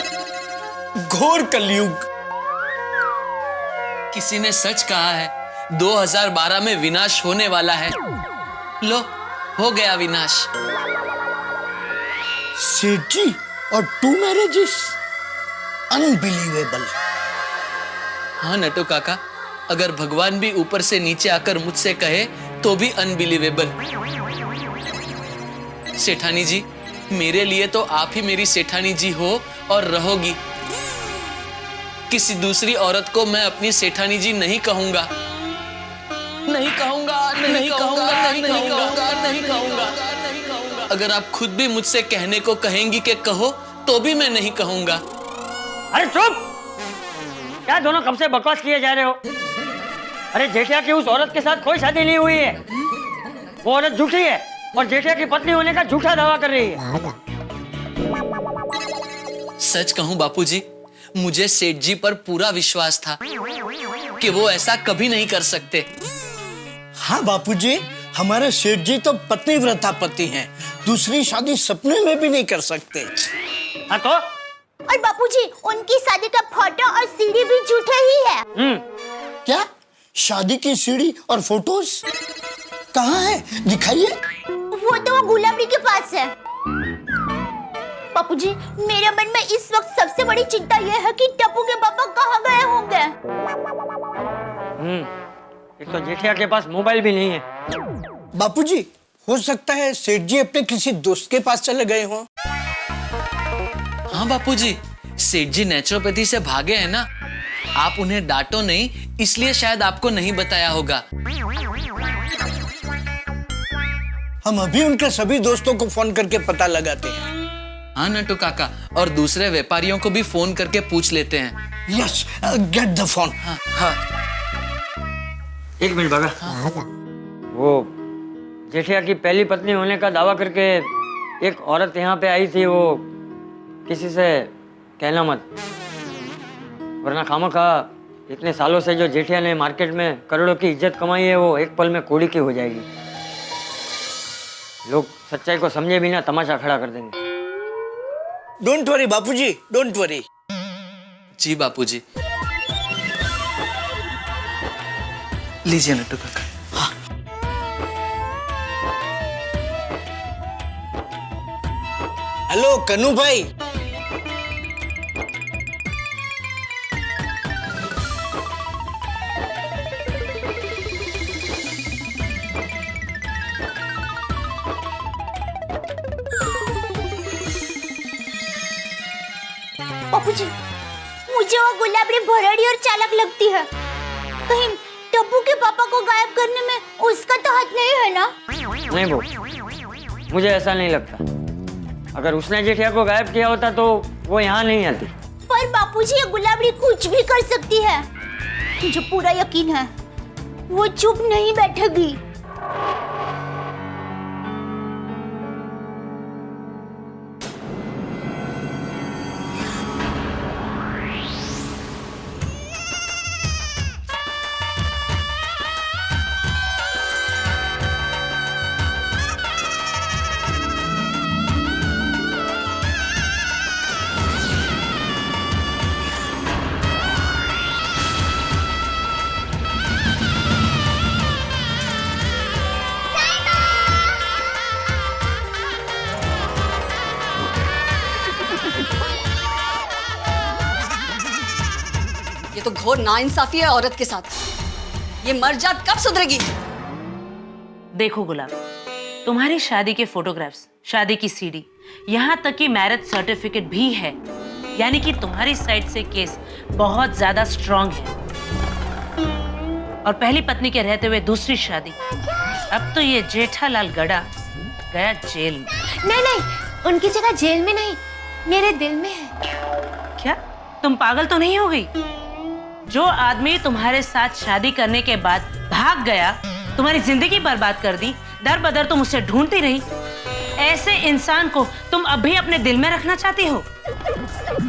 घोर कलयुग। किसी ने सच कहा है, 2012 में विनाश होने वाला है। लो, हो गया विनाश। सेठ जी और 2 मैरिजेस, अनबिलीवेबल। हाँ नटू काका, अगर भगवान भी ऊपर से नीचे आकर मुझसे कहे तो भी अनबिलीवेबल। सेठानी जी, मेरे लिए तो आप ही मेरी सेठानी जी हो और रहोगी। किसी दूसरी औरत को मैं अपनी सेठानी जी नहीं कहूंगा, नहीं कहूंगा, नहीं कहूंगा, नहीं कहूंगा, नहीं कहूंगा। अगर आप खुद भी मुझसे कहने को कहेंगी कि कहो, तो भी मैं नहीं कहूंगा। अरे चुप! क्या दोनों कब से बकवास किए जा रहे हो? अरे जेठिया की उस औरत के साथ कोई शादी नहीं हुई है। वो औरत झूठी है और जेठिया की पत्नी होने का झूठा दावा कर रही है। सच कहूं बापूजी, मुझे सेठ जी पर पूरा विश्वास था कि वो ऐसा कभी नहीं कर सकते। हाँ बापूजी, हमारे सेठ जी तो पतिव्रता पति हैं, दूसरी शादी सपने में भी नहीं कर सकते। हाँ तो? और बापूजी, उनकी शादी का फोटो और सीडी भी झूठे ही है। क्या? शादी की सीडी और फोटोज कहाँ है? दिखाइए। वो तो वो गुलाबरी के पास है। बापूजी, मेरे मन में इस वक्त सबसे बड़ी चिंता यह है कि टप्पू के पापा कहाँ गए होंगे। एक तो जेठिया के पास मोबाइल भी नहीं है। बापूजी, हो सकता है सेठ जी अपने किसी दोस्त के पास चले गए हों। हाँ बापूजी, सेठ जी नेचुरोपैथी से भागे हैं ना। आप उन्हें डांटो नहीं, इसलिए शायद आपको नहीं बताया होगा। हम अभी उनके सभी दोस्तों को फोन करके पता लगाते हैं। हाँ नटू काका, और दूसरे व्यापारियों को भी फोन करके पूछ लेते हैं। Yes, get the phone. हाँ। एक मिनट बागा। वो जेठिया की पहली पत्नी होने का दावा करके एक औरत यहाँ पे आई थी, वो किसी से कहना मत, वरना खामखा इतने सालों से जो जेठिया ने मार्केट में करोड़ों की इज्जत कमाई है वो एक पल में कोड़ी की हो जाएगी। लोग सच्चाई को समझे भी ना तमाशा खड़ा कर देंगे। Don't worry Bapuji, don't worry. जी बापूजी। लीजिए नट्टू काका। हेलो कन्नू भाई। बापूजी, मुझे वो गुलाबड़ी भरड़ी और चालाक लगती है। कहीं टप्पू के पापा को गायब करने में उसका तो हाथ नहीं है ना? नहीं वो, मुझे ऐसा नहीं लगता। अगर उसने जेठिया को गायब किया होता तो वो यहाँ नहीं आती। पर बापूजी, ये गुलाबड़ी कुछ भी कर सकती है। मुझे पूरा यकीन है वो चुप नहीं बैठेगी। ये तो घोर नाइंसाफी है औरत के साथ। ये मर्जाद कब सुधरेगी? देखो गुलाब, तुम्हारी शादी के फोटोग्राफ्स, शादी की सीडी, यहाँ तक कि मैरिज सर्टिफिकेट भी है। यानी कि तुम्हारी साइड से केस बहुत ज्यादा स्ट्रांग है। और पहली पत्नी के रहते हुए दूसरी शादी, अब तो ये जेठालाल गड़ा गया जेल में। नहीं नहीं, उनकी जगह जेल में नहीं, मेरे दिल में है। क्या तुम पागल तो नहीं हो गई? जो आदमी तुम्हारे साथ शादी करने के बाद भाग गया, तुम्हारी जिंदगी बर्बाद कर दी, दर बदर तुम उसे ढूंढती रही, ऐसे इंसान को तुम अब भी अपने दिल में रखना चाहती हो?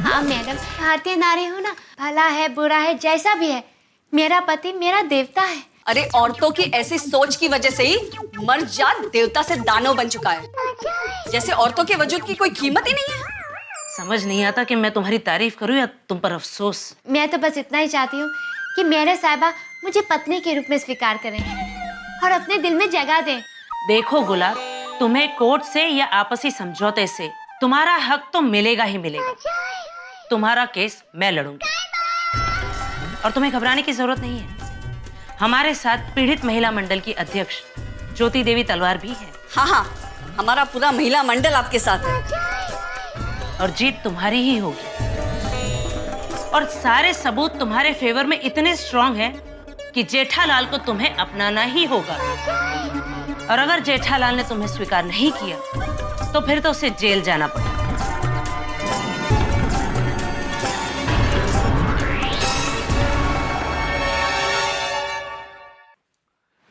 हाँ मैडम, भारतीय नारी हो ना, भला है बुरा है जैसा भी है, मेरा पति मेरा देवता है। अरे औरतों की ऐसी सोच की वजह से ही मर्जाद देवता से दानव बन चुका है। जैसे औरतों के वजूद की कोई कीमत ही नहीं है। समझ नहीं आता कि मैं तुम्हारी तारीफ करूं या तुम पर अफसोस। मैं तो बस इतना ही चाहती हूँ कि मेरे साहिबा मुझे पत्नी के रूप में स्वीकार करें और अपने दिल में जगह दें। देखो गुलाब, तुम्हें कोर्ट से या आपसी समझौते से तुम्हारा हक तो मिलेगा ही मिलेगा। तुम्हारा केस मैं लड़ूंगी और तुम्हें घबराने की जरूरत नहीं है। हमारे साथ पीड़ित महिला मंडल की अध्यक्ष ज्योति देवी तलवार भी है। हाँ हाँ, हमारा पूरा महिला मंडल आपके साथ है और जीत तुम्हारी ही होगी। और सारे सबूत तुम्हारे फेवर में इतने स्ट्रांग हैं कि जेठालाल को तुम्हें अपनाना ही होगा। और अगर जेठालाल ने तुम्हें स्वीकार नहीं किया तो फिर तो उसे जेल जाना पड़ेगा।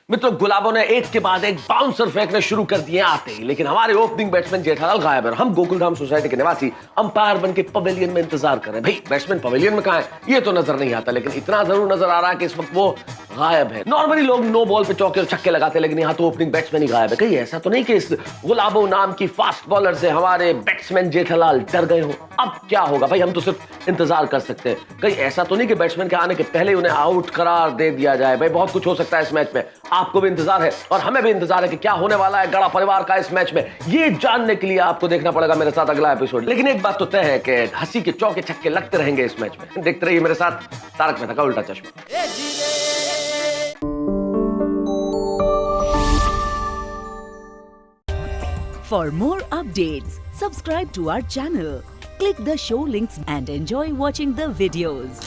मित्रों, गुलाबों ने एक के बाद एक बाउंसर फेंकने शुरू कर दिए आते ही, लेकिन हमारे ओपनिंग बैट्समैन जेठालाल गायब है। हम गोकुलधाम सोसाइटी के निवासी अंपायर बन के पवेलियन में इंतजार कर रहे हैं। भाई बैट्समैन पवेलियन में कहां है ये तो नजर नहीं आता, लेकिन इतना जरूर नजर आ रहा है कि इस वक्त वो गायब है। नॉर्मली लोग नो बॉल पे चौके और छक्के लगाते, लेकिन यहाँ तो ओपनिंग बैट्समैन ही गायब है। कहीं ऐसा तो नहीं कि इस गुलाबो नाम की फास्ट बॉलर से हमारे बैट्समैन जेठालाल डर गए हो? अब क्या होगा भाई, हम तो सिर्फ इंतजार कर सकते हैं। कहीं ऐसा तो नहीं कि बैट्समैन के आने के पहले उन्हें आउट करार दे दिया जाए? भाई बहुत कुछ हो सकता है इस मैच में। आपको भी इंतजार है और हमें भी इंतजार है कि क्या होने वाला है गड़ा परिवार का इस मैच में। ये जानने के लिए आपको देखना पड़ेगा मेरे साथ अगला एपिसोड। लेकिन एक बात तो तय है कि हंसी के चौके छक्के लगते रहेंगे इस मैच में। देखते रहिए मेरे साथ तारक मेहता का उल्टा चश्मा। For more updates, subscribe to our channel, click the show links and enjoy watching the videos.